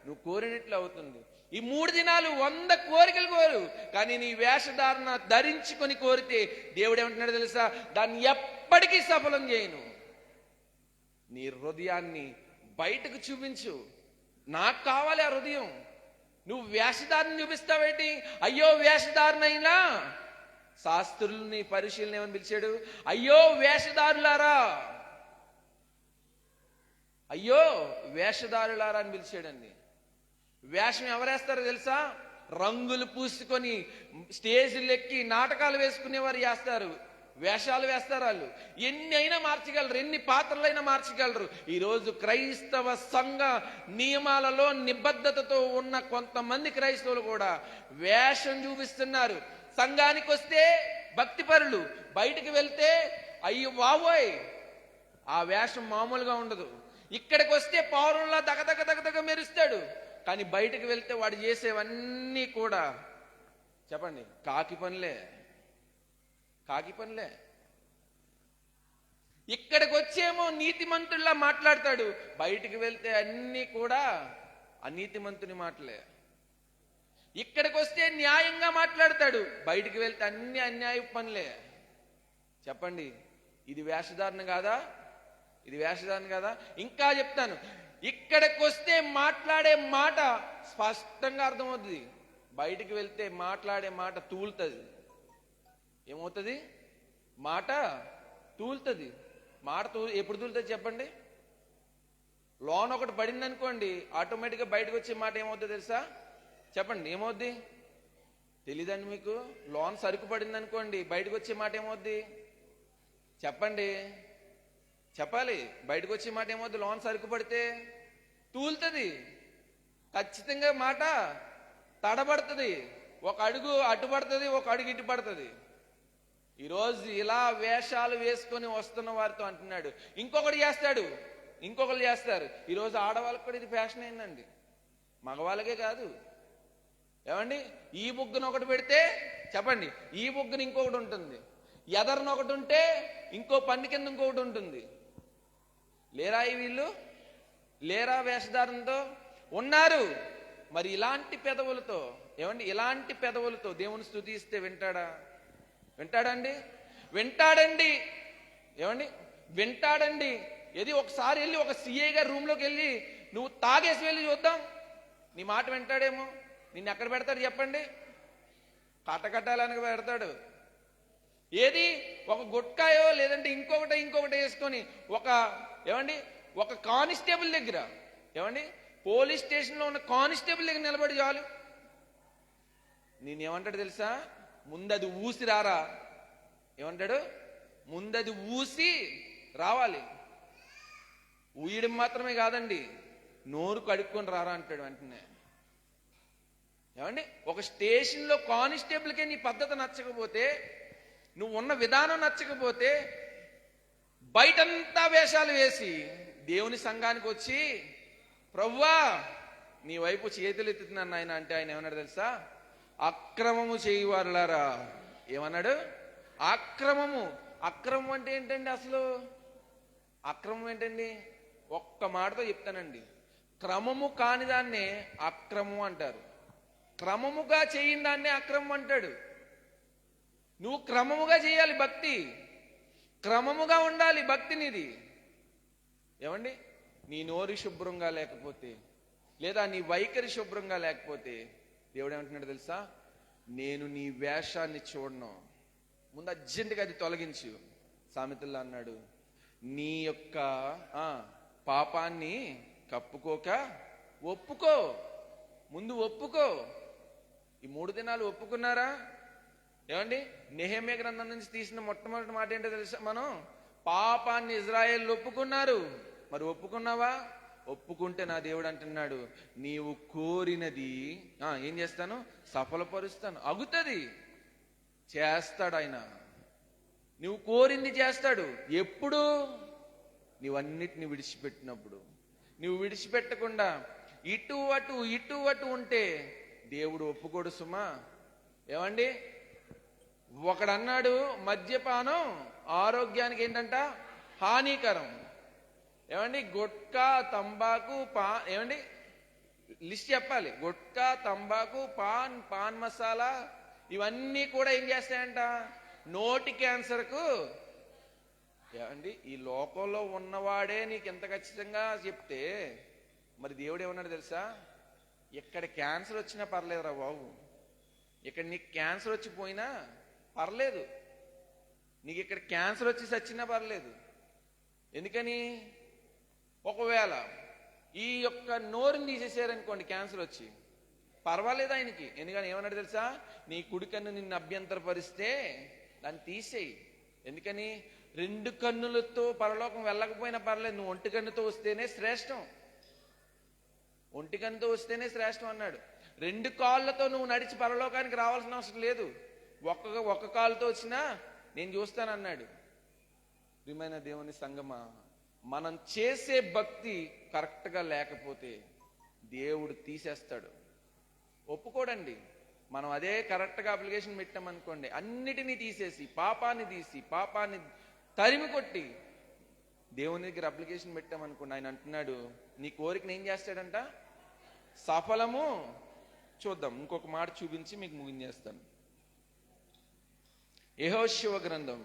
నువ్వు కోరినట్లు అవుతుంది. ఈ 3 దినాలు 100 కోరికలు కోరు, కానీ నీ వేషధారణ ధరించుకొని కోరితే దేవుడు ఏమంటున్నాడు తెలుసా? దాన్ని ఎప్పటికీ సఫలం చేయను. నీ హృదయాన్ని బయటకు చూపించు. నాకు కావాలి ఆ హృదయం. నువ్వు వేషధారణ చూపిస్తావేంటి? అయ్యో వేషధారణైనా శాస్త్రుల్ని పరిశీలన ఏమని పిలిచాడు? అయ్యో వేషధారులారా, అయ్యో వేషధారులారా అని పిలిచాడండి. వేషం ఎవరేస్తారో తెలుసా? రంగులు పూసుకొని స్టేజీలు ఎక్కి నాటకాలు వేసుకునేవారు చేస్తారు, వేషాలు వేస్తారు. వాళ్ళు ఎన్ని అయినా మార్చగలరు, ఎన్ని పాత్రలైనా మార్చగలరు. ఈరోజు క్రైస్తవ సంఘ నియమాలలో నిబద్ధతతో ఉన్న కొంతమంది క్రైస్తవులు కూడా వేషం చూపిస్తున్నారు. సంఘానికి వస్తే భక్తిపరులు, బయటికి వెళ్తే అయ్యో బాబోయ్ ఆ వేషం మామూలుగా ఉండదు. ఇక్కడికి వస్తే పౌరుల్లా దగదగ మెరుస్తాడు, కానీ బయటకు వెళ్తే వాడు చేసేవన్నీ కూడా చెప్పండి కాకి పనులే. ఇక్కడికి వచ్చేమో నీతిమంతుల్లా మాట్లాడతాడు, బయటికి వెళ్తే అన్నీ కూడా అనీతిమంతుని మాటలే. ఇక్కడికి వస్తే న్యాయంగా మాట్లాడతాడు, బయటికి వెళ్తే అన్ని అన్యాయ పనులే. చెప్పండి, ఇది వేషధారణ కాదా? ఇది వేషధారణ కదా? ఇంకా చెప్తాను, ఇక్కడికి వస్తే మాట్లాడే మాట స్పష్టంగా అర్థమవుతుంది, బయటికి వెళ్తే మాట్లాడే మాట తూలుతుంది. ఏమవుతుంది? మాట తూలుతుంది. ఎప్పుడు తూలుతుంది చెప్పండి? లోన్ ఒకటి పడింది అనుకోండి, ఆటోమేటిక్గా బయటకు వచ్చే మాట ఏమవుతుంది తెలుసా? చెప్పండి, ఏమవుద్ది? తెలీదండి మీకు? లోన్ సరుకు పడింది అనుకోండి, బయటకు వచ్చే మాట ఏమవుద్ది? చెప్పండి, చెప్పాలి. బయటకు వచ్చే మాట ఏమవుద్ది? లోన్ సరుకు పడితే తూలుతుంది. ఖచ్చితంగా మాట తడబడుతుంది. ఒక అడుగు అటు పడుతుంది, ఒక అడుగు ఇటు పడుతుంది. ఈరోజు ఇలా వేషాలు వేసుకొని వస్తున్న వారితో అంటున్నాడు, ఇంకొకటి చేస్తాడు, ఇంకొకరు చేస్తారు. ఈరోజు ఆడవాళ్ళకి కూడా ఇది ఫ్యాషన్ అయిందండి, మగవాళ్ళకే కాదు. ఏమండి, ఈ బుగ్గను ఒకటి పెడితే చెప్పండి, ఈ బుగ్గను ఇంకొకటి ఉంటుంది, ఎదరను ఒకటి ఉంటే ఇంకో పన్ను కింద ఇంకొకటి ఉంటుంది. లేరా వీళ్ళు? లేరా వేషధారణతో? ఉన్నారు. మరి ఇలాంటి పెదవులతో, ఏమండి, ఇలాంటి పెదవులతో దేవుని స్తుతిస్తే వింటాడండి? వింటాడండి. ఏమండి, వింటాడండి. ఏది ఒకసారి వెళ్ళి ఒక సిఏ గారి రూమ్లోకి వెళ్ళి నువ్వు తాగేసి వెళ్ళి చూద్దాం, నీ మాట వింటాడేమో. నిన్ను ఎక్కడ పెడతాడు చెప్పండి? కట్టకట్టాలని పెడతాడు. ఏది ఒక గుట్కాయో లేదంటే ఇంకొకటి వేసుకొని ఒక కానిస్టేబుల్ దగ్గర, పోలీస్ స్టేషన్లో ఉన్న కానిస్టేబుల్ దగ్గర నిలబడి చాలు. నేనేమంటాడు తెలుసా? ముందది ఊసి రారా. ఏమంటాడు? ముందది ఊసి రావాలి. ఊయడం మాత్రమే కాదండి, నోరు కడుక్కొని రారా అంటాడు వెంటనే. ఒక స్టేషన్లో కానిస్టేబుల్కే నీ పద్ధతి నచ్చకపోతే, నువ్వు ఉన్న విధానం నచ్చకపోతే, బయటంతా వేషాలు వేసి దేవుని సంఘానికి వచ్చి ప్రభువా నీ వైపు చేతులు ఎత్తుతున్నాను ఆయన అంటే ఆయన ఏమన్నాడు తెలుసా? అక్రమము చేయువారులారా. ఏమన్నాడు? అక్రమం అంటే ఏంటండి? అసలు అక్రమం ఏంటండి? ఒక్క మాటతో చెప్తానండి. క్రమము కాని దాన్నే అక్రమం అంటారు, క్రమముగా చేయని దాన్నే అక్రమం అంటాడు. నువ్వు క్రమముగా చేయాలి భక్తి, క్రమముగా ఉండాలి భక్తి నీది. నీ నోరు శుభ్రంగా లేకపోతే, లేదా నీ వైఖరి శుభ్రంగా లేకపోతే దేవుడు ఏమంటున్నాడు తెలుసా? నేను నీ వేషాన్ని చూడను, ముందు అర్జెంటుగా అది తొలగించు. సామెతల్లో అన్నాడు, నీ యొక్క పాపాన్ని కప్పుకోక ఒప్పుకో. ముందు ఒప్పుకో. ఈ 3 దినాలు ఒప్పుకున్నారా? నెహెమ్యా గ్రంథం నుంచి తీసిన మొట్టమొదటి మాట ఏంటో తెలుసా? మనం పాపాన్ని ఇజ్రాయేల్ ఒప్పుకున్నారు. మరి ఒప్పుకున్నావా? ఒప్పుకుంటే నా దేవుడు అంటున్నాడు, నీవు కోరినది ఏం చేస్తాను? సఫలపరుస్తాను. అగుతుంది, చేస్తాడు ఆయన. నువ్వు కోరింది చేస్తాడు. ఎప్పుడు? నీవన్నిటిని విడిచిపెట్టినప్పుడు. నువ్వు విడిచిపెట్టకుండా ఇటు అటు ఉంటే దేవుడు ఒప్పుకోడు సుమా. ఒకడన్నాడు మద్యపానం ఆరోగ్యానికి ఏంటంట? హానికరం. గుట్కా, తంబాకు, లిస్ట్ చెప్పాలి. గుట్కా, తంబాకు, పాన్ మసాలా ఇవన్నీ కూడా ఏం చేస్తాయంట? నోటి క్యాన్సర్కు. ఈ లోకంలో ఉన్నవాడే నీకు ఎంత ఖచ్చితంగా చెప్తే, మరి దేవుడు ఏమన్నాడు తెలుసా? ఇక్కడ క్యాన్సర్ వచ్చినా పర్లేదురా బాబు, ఇక్కడ నీకు క్యాన్సర్ వచ్చిపోయినా పర్లేదు, నీకు ఇక్కడ క్యాన్సర్ వచ్చి చచ్చినా పర్లేదు. ఎందుకని? ఒకవేళ ఈ యొక్క నోరుని తీసేసారనుకోండి క్యాన్సర్ వచ్చి, పర్వాలేదు ఆయనకి. ఎందుకని ఏమన్నాడు తెలుసా? నీ కుడి కన్ను నిన్ను అభ్యంతరపరిస్తే దాన్ని తీసేయి. ఎందుకని? 2 కన్నులతో పరలోకం వెళ్ళకపోయినా పర్లేదు, నువ్వు ఒంటి కన్నుతో వస్తేనే శ్రేష్టం. ఒంటి కన్నుతో వస్తేనే శ్రేష్టం అన్నాడు. 2 కాళ్ళతో నువ్వు నడిచి పరలోకానికి రావాల్సిన అవసరం లేదు. ఒక్క కాలుతో వచ్చినా నేను చూస్తానన్నాడు. ప్రియమైన దేవుని సంగమా, మనం చేసే భక్తి కరెక్ట్గా లేకపోతే దేవుడు తీసేస్తాడు, ఒప్పుకోడండి. మనం అదే కరెక్ట్గా అప్లికేషన్ పెట్టామనుకోండి, అన్నిటినీ తీసేసి పాపాన్ని తరిమి కొట్టి దేవుని దగ్గర అప్లికేషన్ పెట్టామనుకోండి, ఆయన అంటున్నాడు నీ కోరికను ఏం చేస్తాడంట? సఫలము. చూద్దాం, ఇంకొక మాట చూపించి మీకు ముగించేస్తాను. యెహోషువ గ్రంథం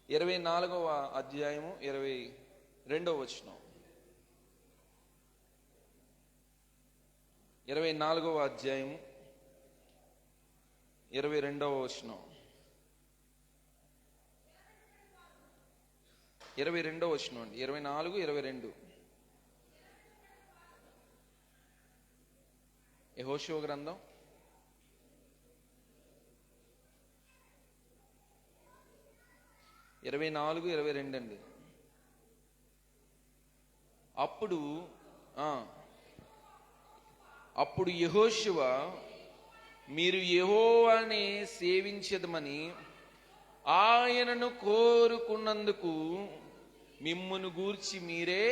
24వ అధ్యాయము 22వ వచనం. 24వ అధ్యాయము 22వ వచనం. 22వ వచనం అండి. 24, 22. యెహోషువ గ్రంథం 24, 22 అండి. అప్పుడు యెహోషువ, మీరు యెహోవాని సేవించదమని ఆయనను కోరుకున్నందుకు మిమ్మును గూర్చి మీరే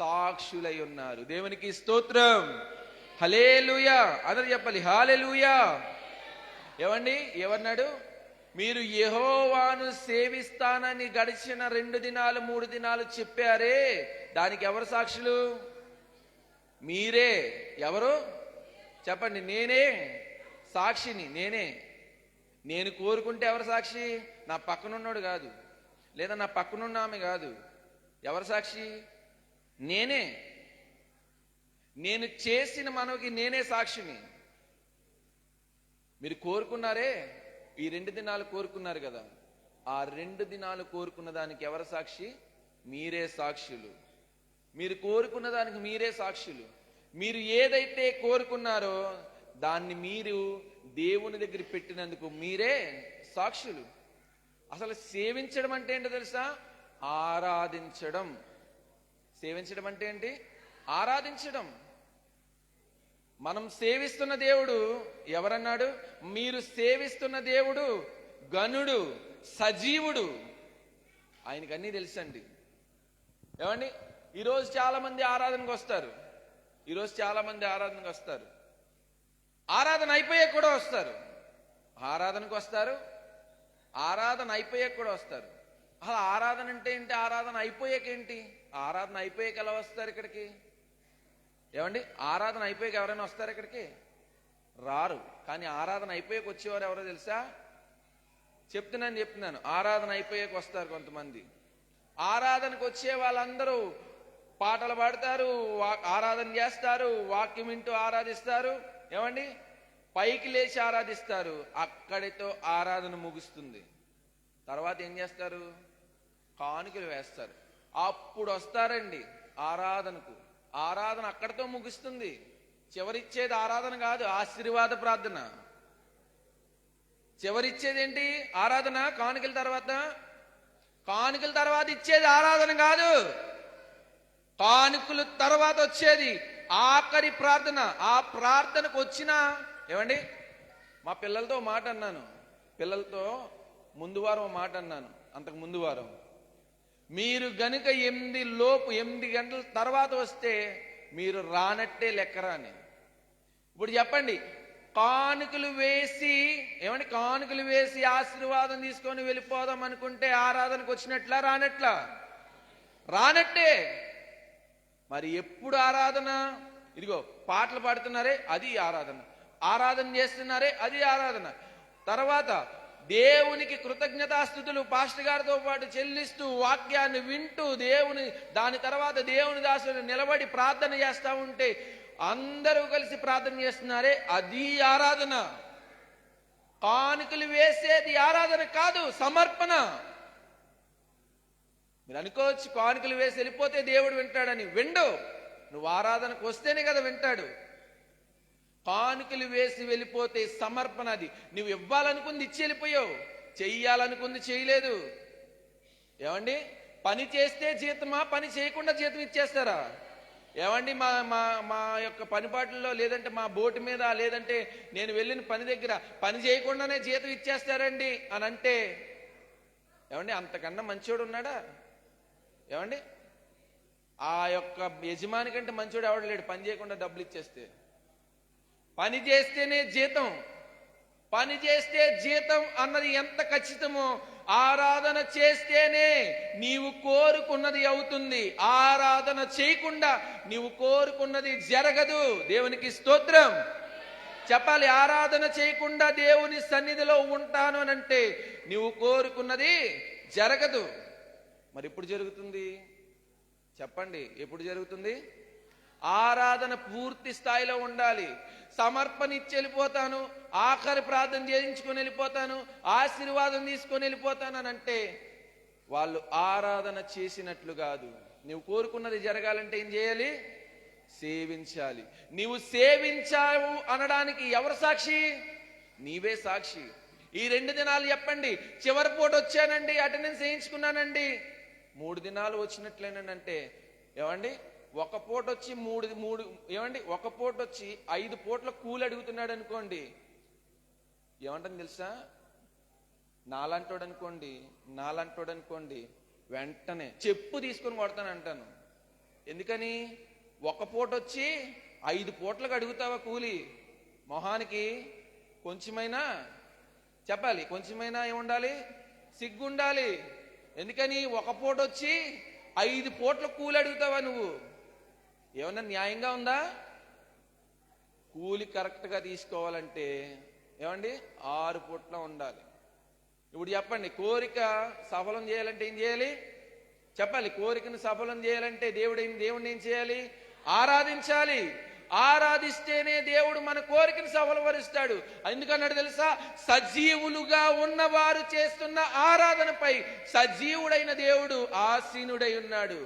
సాక్షులై ఉన్నారు. దేవునికి స్తోత్రం. హల్లెలూయా. అందరూ చెప్పాలి హల్లెలూయా. ఏమన్నాడు? మీరు యెహోవాను సేవిస్తానని గడిచిన 2 దినాలు 3 దినాలు చెప్పారే, దానికి ఎవరు సాక్షులు? మీరే. ఎవరు చెప్పండి? నేనే సాక్షిని. నేను కోరుకుంటే ఎవరు సాక్షి? నా పక్కనున్నాడు కాదు, లేదా నా పక్కనున్న ఆమె కాదు. ఎవరు సాక్షి? నేనే. నేను చేసిన మనకి నేనే సాక్షిని. మీరు కోరుకున్నారే, ఈ 2 దినాలు కోరుకున్నారు కదా, ఆ 2 దినాలు కోరుకున్న దానికి ఎవరు సాక్షి? మీరే సాక్షులు. మీరు కోరుకున్న దానికి మీరే సాక్షులు. మీరు ఏదైతే కోరుకున్నారో దాన్ని మీరు దేవుని దగ్గర పెట్టినందుకు మీరే సాక్షులు. అసలు సేవించడం అంటే ఏంటో తెలుసా? ఆరాధించడం. సేవించడం అంటే ఏంటి? ఆరాధించడం. మనం సేవిస్తున్న దేవుడు ఎవరన్నాడు? మీరు సేవిస్తున్న దేవుడు గనుడు, సజీవుడు. ఆయనకి అన్నీ తెలుసండి. ఏమండి? ఈరోజు చాలా మంది ఆరాధనకు వస్తారు. ఆరాధన అయిపోయాక కూడా వస్తారు. ఆరాధనకు వస్తారు, ఆరాధన అయిపోయాక కూడా వస్తారు. అసలు ఆరాధన అంటే ఏంటి? ఆరాధన అయిపోయాక ఏంటి? ఆరాధన అయిపోయాక ఎలా వస్తారు ఇక్కడికి? ఏమండి? ఆరాధన అయిపోయాక ఎవరైనా వస్తారు ఇక్కడికి? రారు. కానీ ఆరాధన అయిపోయాక వచ్చేవారు ఎవరో తెలుసా? చెప్తున్నాను. ఆరాధన అయిపోయాక వస్తారు కొంతమంది. ఆరాధనకు వచ్చే వాళ్ళందరూ పాటలు పాడతారు, ఆరాధన చేస్తారు, వాక్యం వింటూ ఆరాధిస్తారు. ఏమండి? పైకి లేచి ఆరాధిస్తారు. అక్కడితో ఆరాధన ముగుస్తుంది. తర్వాత ఏం చేస్తారు? కానుకలు వేస్తారు. అప్పుడు వస్తారండి ఆరాధనకు. ఆరాధన అక్కడితో ముగుస్తుంది. చివరిచ్చేది ఆరాధన కాదు, ఆశీర్వాద ప్రార్థన. చివరిచ్చేది ఏంటి? ఆరాధన. కానుకల తర్వాత ఇచ్చేది ఆరాధన కాదు. కానుకల తర్వాత వచ్చేది ఆఖరి ప్రార్థన. ఆ ప్రార్థనకు వచ్చిన ఏమండి, మా పిల్లలతో మాట అన్నాను. ముందు వారం మాట అన్నాను. అంతకు ముందు వారం మీరు గనుక 8 గంటల తర్వాత వస్తే మీరు రానట్టే లెక్కరా అని. ఇప్పుడు చెప్పండి, కానుకలు వేసి ఆశీర్వాదం తీసుకొని వెళ్ళిపోదాం అనుకుంటే ఆరాధనకు వచ్చినట్లా? రానట్టే. మరి ఎప్పుడు ఆరాధన? ఇదిగో పాటలు పాడుతున్నారే, అది ఆరాధన చేస్తున్నారే, అది ఆరాధన. తర్వాత దేవునికి కృతజ్ఞతాస్తుతులు పాస్టర్ గారితో పాటు చెల్లిస్తూ వాక్యాన్ని వింటూ దాని తర్వాత దేవుని దాసులు నిలబడి ప్రార్థన చేస్తా ఉంటే అందరూ కలిసి ప్రార్థన చేస్తున్నారే, అది ఆరాధన. కానుకలు వేసేది ఆరాధన కాదు, సమర్పణ. మీరు అనుకోవచ్చు కానుకలు వేసి వెళ్ళిపోతే దేవుడు వింటాడని. విండు. నువ్వు ఆరాధనకు వస్తేనే కదా వింటాడు. కానుకలు వేసి వెళ్ళిపోతే సమర్పణ. అది నువ్వు ఇవ్వాలనుకుంది ఇచ్చి వెళ్ళిపోయావు, చెయ్యాలనుకుంది చేయలేదు. ఏమండి? పని చేస్తే జీతమా? పని చేయకుండా జీతం ఇచ్చేస్తారా? ఏమండి? మా యొక్క పనిపాట్లలో, లేదంటే మా బోటు మీద, లేదంటే నేను వెళ్ళిన పని దగ్గర పని చేయకుండానే జీతం ఇచ్చేస్తారండి అని అంటే, ఏమండి అంతకన్నా మంచోడు ఉన్నాడా? ఏమండి? ఆ యొక్క యజమాని కంటే మంచోడు ఎవడు లేడు. పని చేయకుండా డబ్బులు ఇచ్చేస్తే. పని చేస్తేనే జీతం. పని చేస్తే జీతం అన్నది ఎంత ఖచ్చితమో, ఆరాధన చేస్తేనే నీవు కోరుకున్నది అవుతుంది. ఆరాధన చేయకుండా నీవు కోరుకున్నది జరగదు. దేవునికి స్తోత్రం చెప్పాలి. ఆరాధన చేయకుండా దేవుని సన్నిధిలో ఉంటాను అనంటే నీవు కోరుకున్నది జరగదు. మరి ఎప్పుడు జరుగుతుంది చెప్పండి? ఎప్పుడు జరుగుతుంది? ఆరాధన పూర్తి స్థాయిలో ఉండాలి. సమర్పణ ఇచ్చి వెళ్ళిపోతాను, ఆఖరి ప్రార్థన చేయించుకొని వెళ్ళిపోతాను, ఆశీర్వాదం తీసుకొని వెళ్ళిపోతాను అని అంటే వాళ్ళు ఆరాధన చేసినట్లు కాదు. నువ్వు కోరుకున్నది జరగాలంటే ఏం చేయాలి? సేవించాలి. నీవు సేవించావు అనడానికి ఎవరు సాక్షి? నీవే సాక్షి. ఈ 2 దినాలు చెప్పండి, చివరి పూట వచ్చానండి, అటెండెన్స్ వేయించుకున్నానండి, 3 దినాలు వచ్చినట్లేనంటే ఏమండి? ఒక పూట వచ్చి ఏమండి? ఒక పూట వచ్చి 5 పూట్ల కూలి అడుగుతున్నాడు అనుకోండి, ఏమంటాను తెలుసా? నాలంటోడు అనుకోండి, వెంటనే చెప్పు తీసుకొని కొడతాను అంటాను. ఎందుకని? ఒక పూట వచ్చి 5 పూట్లకు అడుగుతావా కూలి? మొహానికి కొంచెమైనా చెప్పాలి, కొంచెమైనా ఏముండాలి? సిగ్గుండాలి. ఎందుకని? ఒక పూట వచ్చి 5 పూట్ల కూలి అడుగుతావా నువ్వు? ఏమన్నా న్యాయంగా ఉందా? కూలి కరెక్ట్గా తీసుకోవాలంటే ఏమండి 6 పూట్ల ఉండాలి. ఇప్పుడు చెప్పండి, కోరిక సఫలం చేయాలంటే ఏం చేయాలి? చెప్పాలి. కోరికను సఫలం చేయాలంటే దేవుడిని ఏం చేయాలి? ఆరాధించాలి. ఆరాధిస్తేనే దేవుడు మన కోరికను సఫలపరుస్తాడు. ఎందుకన్నాడు తెలుసా? సజీవులుగా ఉన్నవారు చేస్తున్న ఆరాధనపై సజీవుడైన దేవుడు ఆసీనుడై ఉన్నాడు.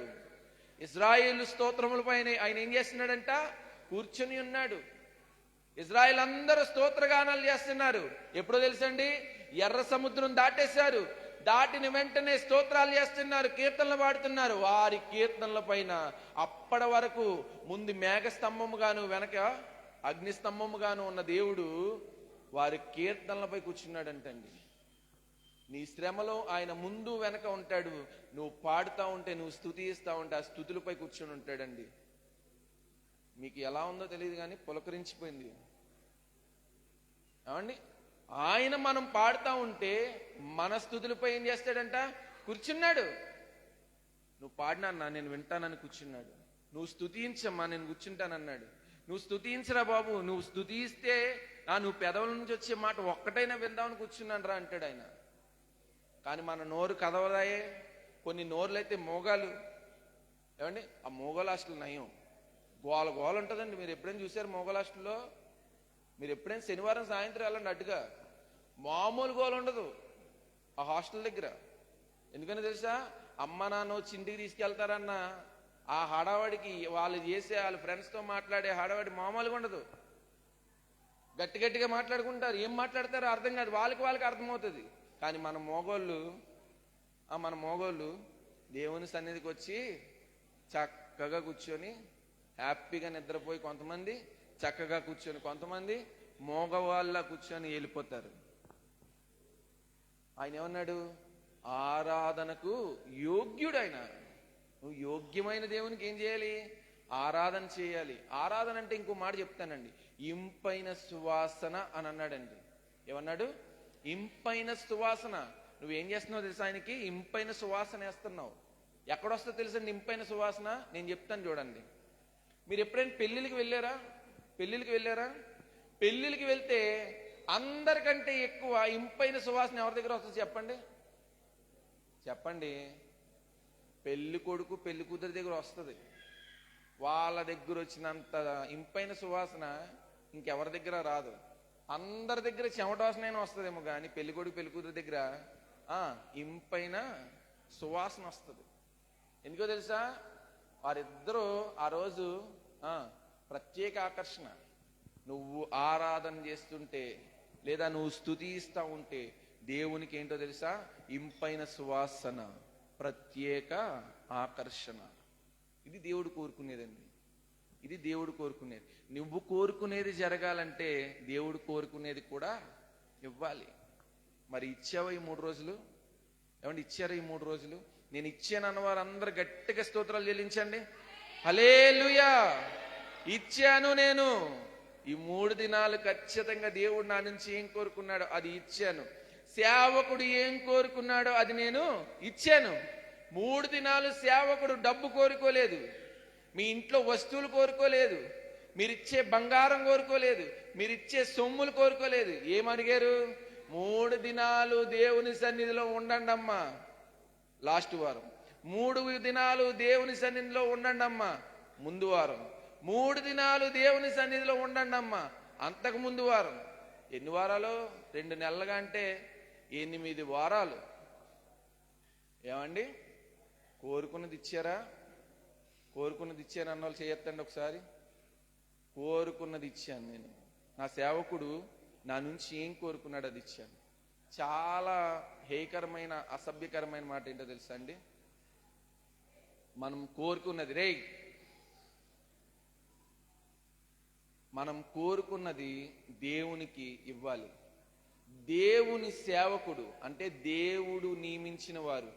ఇశ్రాయేలు స్తోత్రములపైన ఆయన ఏం చేస్తున్నాడంట? కూర్చొని ఉన్నాడు. ఇజ్రాయెల్ అందరూ స్తోత్రగానాలు చేస్తున్నారు. ఎప్పుడో తెలుసండి? ఎర్ర సముద్రం దాటేశారు. దాటిన వెంటనే స్తోత్రాలు చేస్తున్నారు, కీర్తనలు పాడుతున్నారు. వారి కీర్తనల పైన అప్పటి వరకు ముందు మేఘస్తంభముగాను వెనక అగ్నిస్తంభముగాను ఉన్న దేవుడు వారి కీర్తనలపై కూర్చున్నాడంటండి. నీ శ్రమలో ఆయన ముందు వెనక ఉంటాడు. నువ్వు పాడుతూ ఉంటే, నువ్వు స్తుతిస్తూ ఉంటే ఆ స్తుతులపై కూర్చొని ఉంటాడండి. మీకు ఎలా ఉందో తెలియదు కానీ పులకరించిపోయింది. ఏమండి? ఆయన మనం పాడుతూ ఉంటే మన స్తుతులపై ఏం చేస్తాడంట? కూర్చున్నాడు. నువ్వు పాడినా నేను వింటానని కూర్చున్నాడు. నువ్వు స్తుతించమ్మా నేను కూర్చుంటానన్నాడు. నువ్వు స్తుతించరా బాబు, నువ్వు స్తుతిస్తే నువ్వు పెదవుల నుంచి వచ్చే మాట ఒక్కటైనా విందామని కూర్చున్నాను రా అంటాడు ఆయన. కానీ మన నోరు కదవదాయే. కొన్ని నోరులైతే మోగాలు. ఏమండి? ఆ మోగాలు హాస్టల్ నయం, గోల గోల ఉంటుందండి. మీరు ఎప్పుడైనా చూసారు మోగాలు హాస్టల్లో? మీరు ఎప్పుడైనా శనివారం సాయంత్రం వెళ్ళండి, అటుగా మామూలు గోల ఉండదు ఆ హాస్టల్ దగ్గర. ఎందుకని తెలుసా? అమ్మ నాన్న వచ్చి ఇంటికి తీసుకెళ్తారన్న ఆ హడావాడికి వాళ్ళు చేసే వాళ్ళ ఫ్రెండ్స్తో మాట్లాడే హడావాడి మామూలుగా ఉండదు. గట్టి గట్టిగా మాట్లాడుకుంటారు. ఏం మాట్లాడతారో అర్థం కాదు, వాళ్ళకి అర్థమవుతుంది. కానీ మన మోగోళ్ళు దేవుని సన్నిధికి వచ్చి చక్కగా కూర్చొని హ్యాపీగా నిద్రపోయి కొంతమంది, చక్కగా కూర్చొని కొంతమంది మోగవాళ్ళ కూర్చొని వెళ్ళిపోతారు. ఆయన ఏమన్నాడు? ఆరాధనకు యోగ్యుడు ఆయన. నువ్వు యోగ్యమైన దేవునికి ఏం చేయాలి? ఆరాధన చేయాలి. ఆరాధన అంటే ఇంకో మాట చెప్తానండి, ఇంపైన సువాసన అని అన్నాడండి. ఏమన్నాడు? ఇంపైన సువాసన. నువ్వేం చేస్తున్నావు తెలుసా? ఆయనకి ఇంపైన సువాసన వేస్తున్నావు. ఎక్కడొస్తుందో తెలుసండి ఇంపైన సువాసన? నేను చెప్తాను చూడండి. మీరు ఎప్పుడైనా పెళ్ళిళ్ళకి వెళ్ళారా? పెళ్ళిళ్ళకి వెళ్తే అందరికంటే ఎక్కువ ఇంపైన సువాసన ఎవరి దగ్గర వస్తుంది చెప్పండి? పెళ్లి కొడుకు పెళ్లి కూతురి దగ్గర వస్తుంది. వాళ్ళ దగ్గర వచ్చినంత ఇంపైన సువాసన ఇంకెవరి దగ్గర రాదు. అందరి దగ్గర చెమట వాసన వస్తుందేమో కానీ పెళ్లి కొడుకు పెళ్లి కూతురి దగ్గర ఇంపైన సువాసన వస్తుంది. ఎందుకో తెలుసా? వారిద్దరూ ఆ రోజు ప్రత్యేక ఆకర్షణ. నువ్వు ఆరాధన చేస్తుంటే లేదా నువ్వు స్తుతిస్తూ ఉంటే దేవునికి ఏంటో తెలుసా? ఇంపైన సువాసన, ప్రత్యేక ఆకర్షణ. ఇది దేవుడు కోరుకునేదండి. ఇది దేవుడు కోరుకునేది. నువ్వు కోరుకునేది జరగాలంటే దేవుడు కోరుకునేది కూడా ఇవ్వాలి. మరి ఇచ్చావా ఈ 3 రోజులు? ఏమంటే ఇచ్చారా ఈ 3 రోజులు? నేను ఇచ్చాను అన్నవారు అందరు గట్టిగా స్తోత్రాలు చెల్లించండి. హల్లెలూయా! ఇచ్చాను నేను. ఈ 3 దినాలు ఖచ్చితంగా దేవుడు నా నుంచి ఏం కోరుకున్నాడో అది ఇచ్చాను. సేవకుడు ఏం కోరుకున్నాడో అది నేను ఇచ్చాను. 3 దినాలు సేవకుడు డబ్బు కోరుకోలేదు, మీ ఇంట్లో వస్తువులు కోరుకోలేదు, మీరిచ్చే బంగారం కోరుకోలేదు, మీరిచ్చే సొమ్ములు కోరుకోలేదు. ఏమడిగారు? 3 దినాలు దేవుని సన్నిధిలో ఉండండి అమ్మా. లాస్ట్ వారం 3 దినాలు దేవుని సన్నిధిలో ఉండండి అమ్మా. ముందు వారం 3 దినాలు దేవుని సన్నిధిలో ఉండండి అమ్మా. అంతకు ముందు వారం ఎన్ని వారాలు? 2 నెలలుగా అంటే 8 వారాలు. ఏమండి? కోరుకున్నది ఇచ్చారా? కోరుకున్నది ఇచ్చాను అన్న వాళ్ళు చేయొద్దండి ఒకసారి. కోరుకున్నది ఇచ్చాను నేను. నా సేవకుడు నా నుంచి ఏం కోరుకున్నాడు అది ఇచ్చాను. చాలా హేయకరమైన అసభ్యకరమైన మాట ఏంటో తెలుసా అండి? మనం కోరుకున్నది దేవునికి ఇవ్వాలి. దేవుని సేవకుడు అంటే దేవుడు నియమించిన వారు,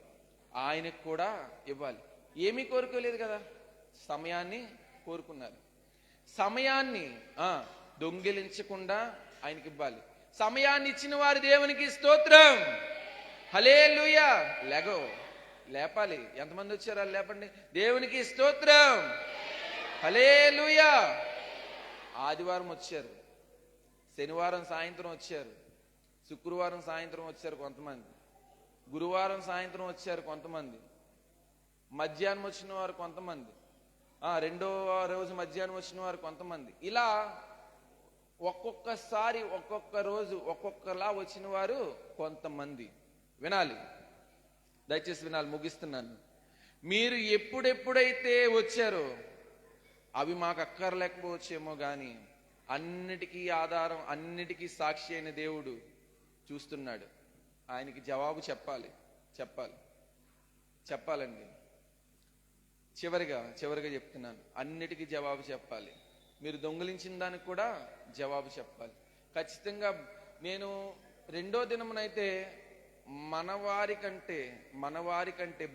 ఆయనకు కూడా ఇవ్వాలి. ఏమీ కోరుకోలేదు కదా, సమయాన్ని కోరుకున్నారు. సమయాన్ని దొంగిలించకుండా ఆయనకి ఇవ్వాలి. సమయాన్ని ఇచ్చిన వారు దేవునికి స్తోత్రం. హల్లెలూయా! లేపాలి. ఎంతమంది వచ్చారు? లేపండి. దేవునికి స్తోత్రం. హల్లెలూయా. ఆదివారం వచ్చారు, శనివారం సాయంత్రం వచ్చారు, శుక్రవారం సాయంత్రం వచ్చారు కొంతమంది, గురువారం సాయంత్రం వచ్చారు కొంతమంది, మధ్యాహ్నం వచ్చిన వారు కొంతమంది, రెండో రోజు మధ్యాహ్నం వచ్చిన వారు కొంతమంది. ఇలా ఒక్కొక్కసారి ఒక్కొక్క రోజు ఒక్కొక్కలా వచ్చిన వారు కొంతమంది. వినాలి, దయచేసి వినాలి, ముగిస్తున్నాను. మీరు ఎప్పుడెప్పుడైతే వచ్చారో అవి మాకు అక్కర్లేకపోవచ్చేమో కానీ అన్నిటికీ ఆధారం, అన్నిటికీ సాక్షి అయిన దేవుడు చూస్తున్నాడు. ఆయనకి జవాబు చెప్పాలండి. చివరిగా చెప్తున్నాను, అన్నిటికీ జవాబు చెప్పాలి. మీరు దొంగిలించిన దానికి కూడా జవాబు చెప్పాలి ఖచ్చితంగా. నేను రెండో దినమునైతే మనవారి కంటే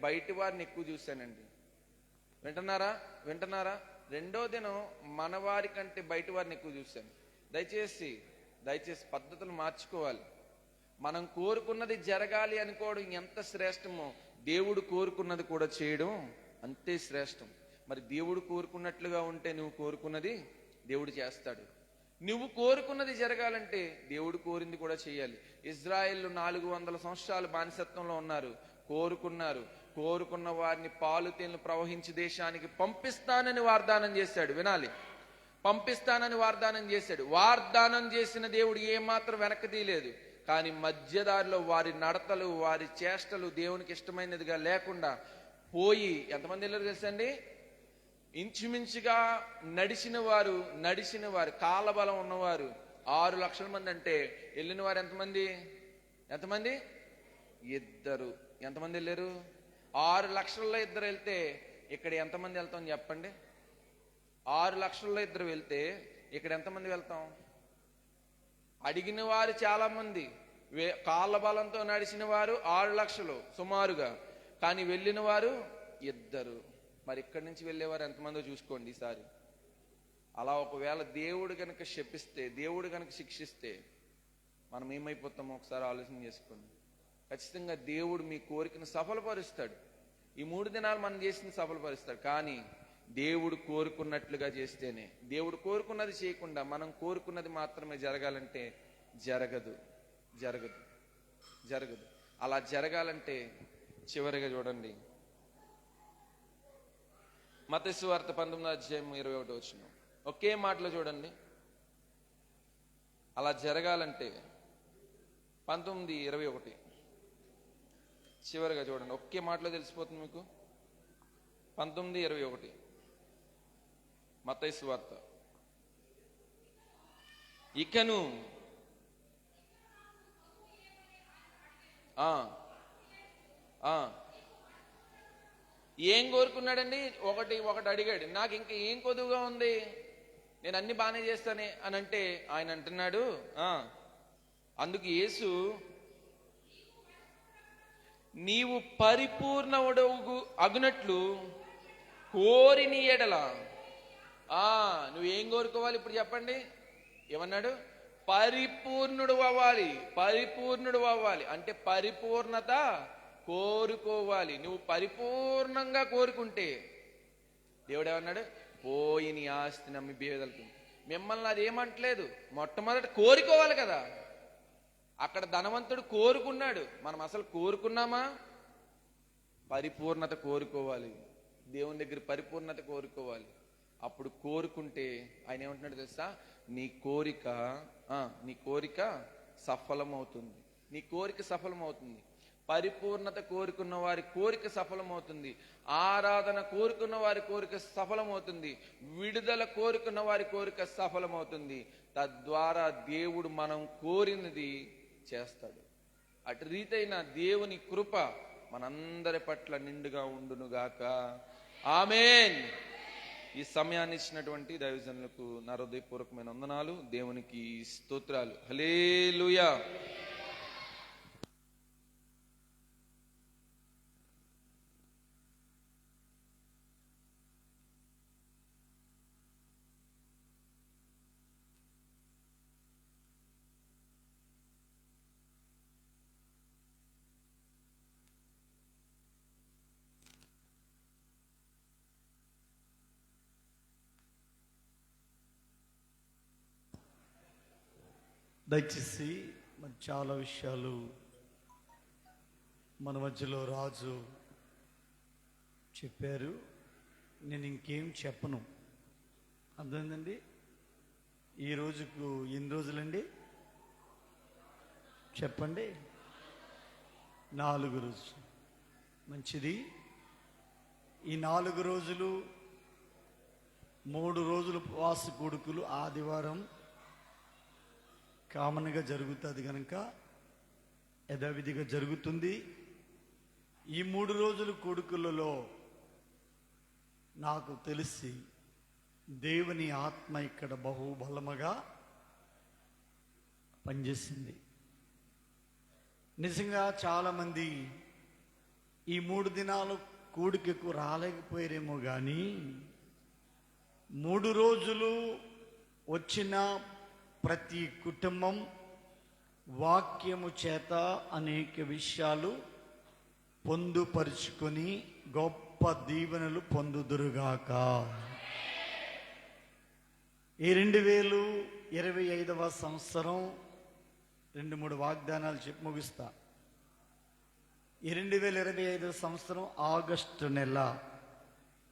బయటి వారిని ఎక్కువ చూశానండి. వింటున్నారా? రెండో దినం మనవారి కంటే బయటి వారిని ఎక్కువ చూశాను. దయచేసి పద్ధతులు మార్చుకోవాలి. మనం కోరుకున్నది జరగాలి అనుకోవడం ఎంత శ్రేష్టమో దేవుడు కోరుకున్నది కూడా చేయడం అంతే శ్రేష్టం. మరి దేవుడు కోరుకున్నట్లుగా ఉంటే నువ్వు కోరుకున్నది దేవుడు చేస్తాడు. నువ్వు కోరుకున్నది జరగాలంటే దేవుడు కోరింది కూడా చేయాలి. ఇజ్రాయెల్ 400 సంవత్సరాలు బానిసత్వంలో ఉన్నారు. కోరుకున్న వారిని పాలు తేనెలు ప్రవహించి దేశానికి పంపిస్తానని వాగ్దానం చేశాడు. వినాలి, పంపిస్తానని వాగ్దానం చేశాడు. వాగ్దానం చేసిన దేవుడు ఏమాత్రం వెనక్కి తీయలేదు. కానీ మధ్యదారిలో వారి నడతలు, వారి చేష్టలు దేవునికి ఇష్టమైనదిగా లేకుండా పోయి ఎంతమంది వెళ్ళారు తెలుసండి? ఇంచుమించుగా నడిచిన వారు కాలబలం ఉన్నవారు 6 లక్షల మంది. అంటే వెళ్ళిన వారు ఎంతమంది? 2. ఎంతమంది వెళ్ళారు? 6 లక్షల్లో 2 వెళ్తే ఇక్కడ ఎంతమంది వెళ్తాం చెప్పండి? 6 లక్షల్లో 2 వెళ్తే ఇక్కడ ఎంతమంది వెళ్తాం? అడిగిన వారు చాలా మంది, కాళ్ళ బలంతో నడిచిన వారు 6 లక్షలు సుమారుగా, కానీ వెళ్ళిన వారు 2. మరి ఇక్కడి నుంచి వెళ్ళేవారు ఎంతమందో చూసుకోండి ఈసారి. అలా ఒకవేళ దేవుడు గనక శపిస్తే, దేవుడు గనక శిక్షిస్తే మనం ఏమైపోతామో ఒకసారి ఆలోచన చేసుకోండి. ఖచ్చితంగా దేవుడు మీ కోరికను సఫలపరుస్తాడు. ఈ 3 దినాలు మనం చేసింది సఫలపరుస్తాడు. కానీ దేవుడు కోరుకున్నట్లుగా చేస్తేనే, దేవుడు కోరుకున్నది చేయకుండా మనం కోరుకున్నది మాత్రమే జరగాలంటే జరగదు. అలా జరగాలంటే చివరిగా చూడండి, మత్తయి సువార్త 19:21 ఒకే మాటలో చూడండి. అలా జరగాలంటే 19:21 చివరిగా చూడండి, ఒకే మాటలో తెలిసిపోతుంది మీకు. 19:21 మత్తయి సువార్త. ఇకను ఏం కోరుకున్నాడండి? ఒకటి అడిగాడు, నాకు ఇంకా ఏం కొదువుగా ఉంది, నేను అన్ని బాగానే చేస్తానే అని అంటే ఆయన అంటున్నాడు. అందుకు యేసు, నీవు పరిపూర్ణుడు అగునట్లు కోరిని ఎడల. నువ్వేం కోరుకోవాలి ఇప్పుడు చెప్పండి? ఏమన్నాడు? పరిపూర్ణుడు అవ్వాలి అంటే పరిపూర్ణత కోరుకోవాలి. నువ్వు పరిపూర్ణంగా కోరుకుంటే దేవుడు ఏమన్నాడు? పోయి నీ ఆస్తిని అమ్మి బీదలకు. మిమ్మల్ని అది ఏమంటలేదు, మొట్టమొదటి కోరుకోవాలి కదా. అక్కడ ధనవంతుడు కోరుకున్నాడు, మనం అసలు కోరుకున్నామా? పరిపూర్ణత కోరుకోవాలి, దేవుని దగ్గర పరిపూర్ణత కోరుకోవాలి. అప్పుడు కోరుకుంటే ఆయన ఏమంటున్నాడు తెలుసా? నీ కోరిక సఫలమవుతుంది. పరిపూర్ణత కోరుకున్న వారి కోరిక సఫలమవుతుంది. ఆరాధన కోరుకున్న వారి కోరిక సఫలమవుతుంది. విడుదల కోరుకున్న వారి కోరిక సఫలమవుతుంది. తద్వారా దేవుడు మనం కోరినది చేస్తాడు. అటు రీతైన దేవుని కృప మనందరి పట్ల నిండుగా ఉండునుగాక. ఆమేన్. ఈ సమయాన్ని ఇచ్చినటువంటి దైవజనులకు నా హృదయపూర్వకమైన వందనాలు, దేవునికి స్తోత్రాలు. హల్లెలూయా. దయచేసి మరి చాలా విషయాలు మన మధ్యలో రాజు చెప్పారు. నేను ఇంకేం చెప్పను. అర్థమైందండి? ఈ రోజుకు ఎన్ని రోజులండి చెప్పండి? 4 రోజులు. మంచిది. ఈ 4 రోజులు 3 రోజులు ఉపవాస కూడుకులు ఆదివారం కామన్గా జరుగుతుంది కనుక యథావిధిగా జరుగుతుంది. ఈ 3 రోజుల కొడుకులలో నాకు తెలిసి దేవుని ఆత్మ ఇక్కడ బహుబలముగా పనిచేసింది. నిజంగా చాలామంది ఈ 3 దినాలు కూడికకు రాలేకపోయారేమో కానీ 3 రోజులు వచ్చిన ప్రతి కుటుంబం వాక్యము చేత అనేక విషయాలు పొందుపరుచుకొని గొప్ప దీవెనలు పొందుదురుగాక. ఈ 2025వ సంవత్సరం 2-3 వాగ్దానాలు చెప్పి ముగిస్తా. ఈ 2025 సంవత్సరం ఆగస్టు నెల.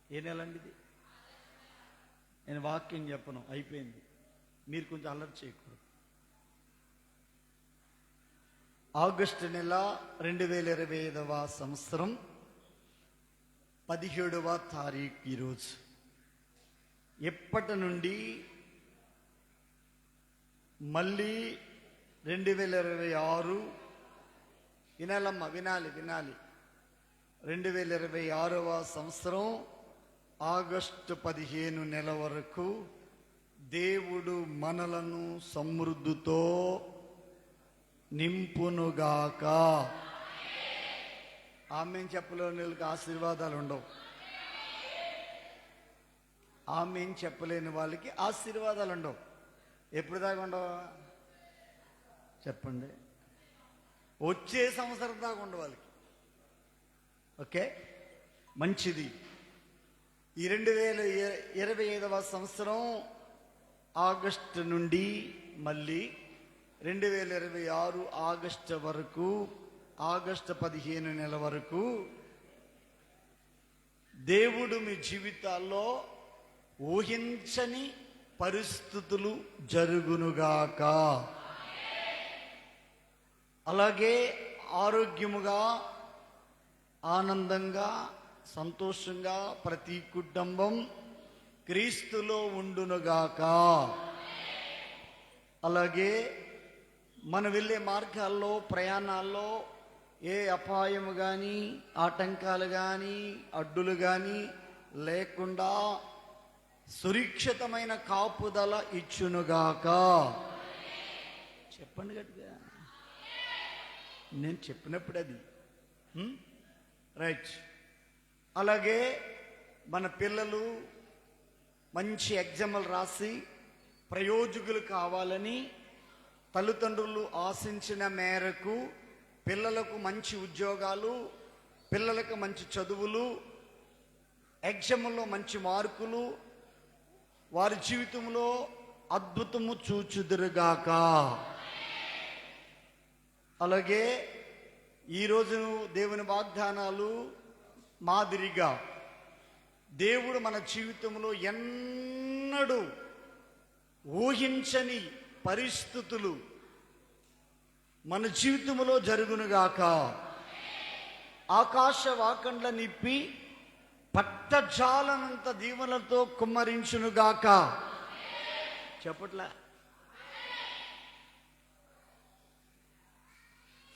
ఏ నెల అండి ఇది? నేను వాక్యం చెప్పను, అయిపోయింది. మీరు కొంచెం అలర్ట్ చేయకూడదు. ఆగస్టు నెల 2025వ సంవత్సరం 17వ తారీఖు ఈరోజు. ఎప్పటి నుండి మళ్ళీ 2026 వినాలమ్మా, వినాలి 2026వ సంవత్సరం ఆగస్టు 15 నెల వరకు దేవుడు మనలను సమృద్ధితో నింపునుగాక. ఆమెన్ చెప్పలేని వాళ్ళకి ఆశీర్వాదాలు ఉండవు. ఆమెన్ చెప్పలేని వాళ్ళకి ఆశీర్వాదాలు ఉండవు. ఎప్పుడు దాకా ఉండవా చెప్పండి? వచ్చే సంవత్సరం దాకా ఉండవు వాళ్ళకి. ఓకే, మంచిది. ఈ 2025వ సంవత్సరం ఆగస్టు నుండి మళ్ళీ 2026 ఆగస్టు వరకు, ఆగస్టు 15 నెల వరకు దేవుడు మీ జీవితాల్లో ఊహించని పరిస్థితులు జరుగునుగాక. అలాగే ఆరోగ్యముగా, ఆనందంగా, సంతోషంగా ప్రతి కుటుంబం క్రీస్తులో ఉండునుగాక. అలాగే మనం వెళ్ళే మార్గాల్లో, ప్రయాణాల్లో ఏ అపాయము కానీ, ఆటంకాలు కానీ, అడ్డులు కానీ లేకుండా సురక్షితమైన కాపుదల ఇచ్చునుగాక. చెప్పండి గట్టిగా. నేను చెప్పినప్పుడు అది రైట్. అలాగే మన పిల్లలు మంచి ఎగ్జామ్లు రాసి ప్రయోజకులు కావాలని తల్లిదండ్రులు ఆశించిన మేరకు పిల్లలకు మంచి ఉద్యోగాలు, పిల్లలకు మంచి చదువులు, ఎగ్జామ్లో మంచి మార్కులు, వారి జీవితంలో అద్భుతము చూచుదురుగాక. అలాగే ఈరోజు దేవుని వాగ్దానాలు మాదిరిగా దేవుడు మన జీవితంలో ఎన్నడూ ఊహించని పరిస్థితులు మన జీవితంలో జరుగునుగాక. ఆకాశ వాకండ్ల నిప్పి పట్టజాలనంత దీవెనలతో కుమ్మరించునుగాక. చెప్పట్లా?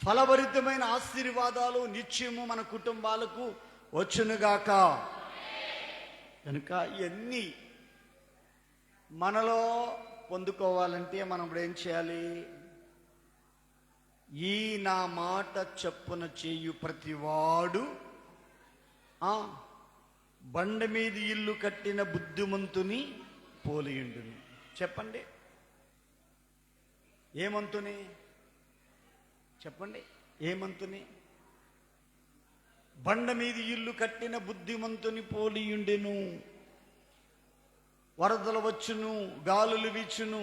ఫలభరితమైన ఆశీర్వాదాలు నిత్యము మన కుటుంబాలకు వచ్చునుగాక. కనుక ఇవన్నీ మనలో పొందుకోవాలంటే మనం ఇప్పుడు ఏం చేయాలి? ఈ నా మాట చొప్పున చేయు ప్రతివాడు బండ మీద ఇల్లు కట్టిన బుద్ధిమంతుని పోలియుండును. చెప్పండి, ఏమంతుని? చెప్పండి, ఏమంతుని? బండ మీద ఇల్లు కట్టిన బుద్ధిమంతుని పోలియుండెను. వరదలు వచ్చును, గాలులు వీచును,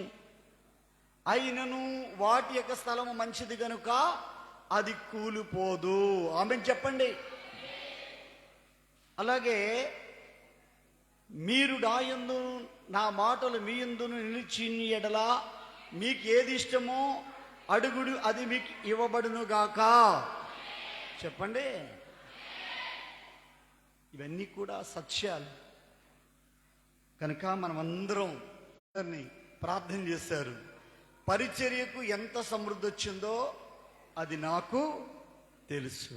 అయినను వాటి యొక్క స్థలము మంచిది గనుక అది కూలిపోదు. ఆమేన్ చెప్పండి. అలాగే మీరు నా యందు నా మాటలు మీ యందును నిలిచి ఎడల మీకు ఏది ఇష్టమో అడుగుడు, అది మీకు ఇవ్వబడును గాక. చెప్పండి. ఇవన్నీ కూడా సత్యాలు కనుక మనమందరం ప్రార్థన చేశారు. పరిచర్యకు ఎంత సమృద్ధి వచ్చిందో అది నాకు తెలుసు.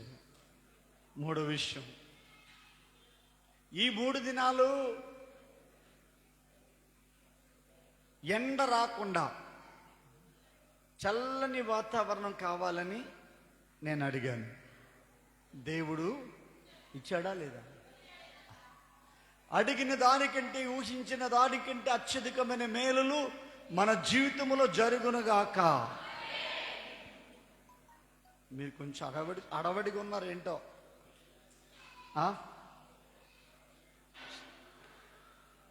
మూడో విషయం, ఈ 3 దినాలు ఎండ రాకుండా చల్లని వాతావరణం కావాలని నేను అడిగాను. దేవుడు ఇచ్చాడా లేదా? అడిగిన దానికంటే, ఊహించిన దానికంటే అత్యధికమైన మేలులు మన జీవితంలో జరుగునుగాక. మీరు కొంచెం అడవడిగా ఉన్నారు ఏంటో.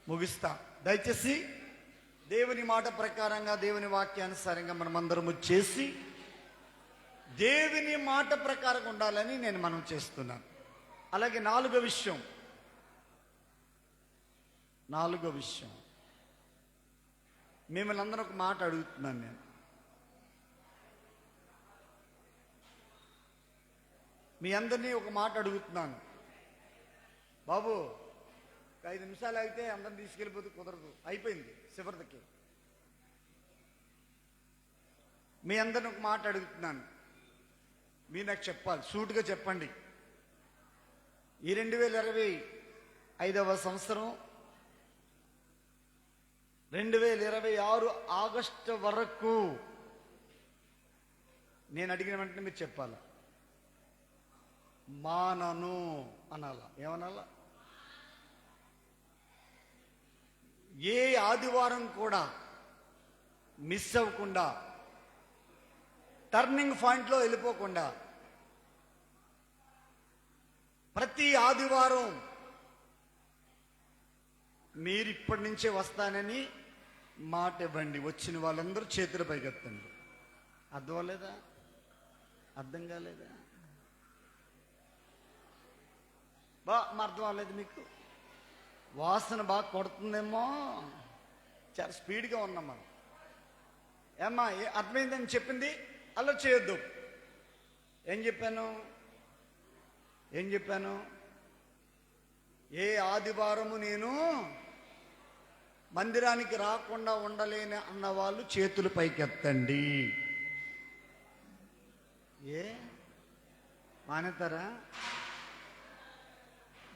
ముగిస్తా. దయచేసి దేవుని మాట ప్రకారంగా, దేవుని వాక్యానుసారంగా మనమందరము చేసి దేవుని మాట ప్రకారంగా ఉండాలని నేను మనం చేస్తున్నాను. అలాగే నాలుగో విషయం మిమ్మల్ని అందరూ ఒక మాట అడుగుతున్నాను. నేను మీ అందరినీ ఒక మాట అడుగుతున్నాను. బాబు, 5 నిమిషాలు అయితే అందరిని తీసుకెళ్ళిపోతే కుదరదు, అయిపోయింది చివరికి. మీ అందరిని ఒక మాట అడుగుతున్నాను, మీరు నాకు చెప్పాలి, సూటుగా చెప్పండి. ఈ 2025వ సంవత్సరం 2026 ఆగస్టు వరకు నేను అడిగిన వెంటనే మీరు చెప్పాలి. మానను అనాలా? ఏమనాలా? ఏ ఆదివారం కూడా మిస్ అవ్వకుండా, టర్నింగ్ పాయింట్లో వెళ్ళిపోకుండా, ప్రతి ఆదివారం మీరు ఇప్పటి నుంచే వస్తానని మాట ఇవ్వండి. వచ్చిన వాళ్ళందరూ చేతుల పైకెత్తండి. అర్థం అవ్వలేదా? అర్థం కాలేదా? అర్థం అవ్వలేదు మీకు? వాసన బాగా కొడుతుందేమో, చాలా స్పీడ్గా ఉన్నాం మనం. ఏమ్మా, అర్థమైందని చెప్పింది అలా చేయొద్దు. ఏం చెప్పాను? ఏ ఆదివారము నేను మందిరానికి రాకుండా ఉండలేని అన్న వాళ్ళు చేతులు పైకెత్తండి.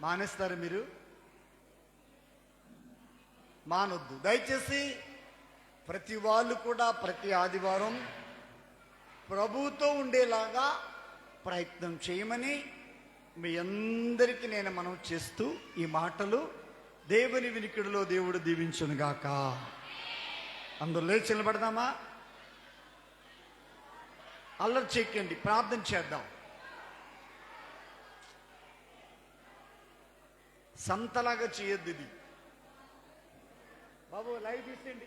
మానేస్తారా మీరు? మానొద్దు దయచేసి. ప్రతి వాళ్ళు కూడా ప్రతి ఆదివారం ప్రభువుతో ఉండేలాగా ప్రయత్నం చేయమని మీ అందరికీ నేను మనవి చేస్తూ ఈ మాటలు దేవుని వినికిడిలో దేవుడు దీవించునుగాక. అందరూ లేచి నిలబడదామా? అల్లరి చేయకండి, ప్రార్థన చేద్దాం. సంతలాగా చేయొద్దు ఇది. బాబు లైవ్ తీసేయండి.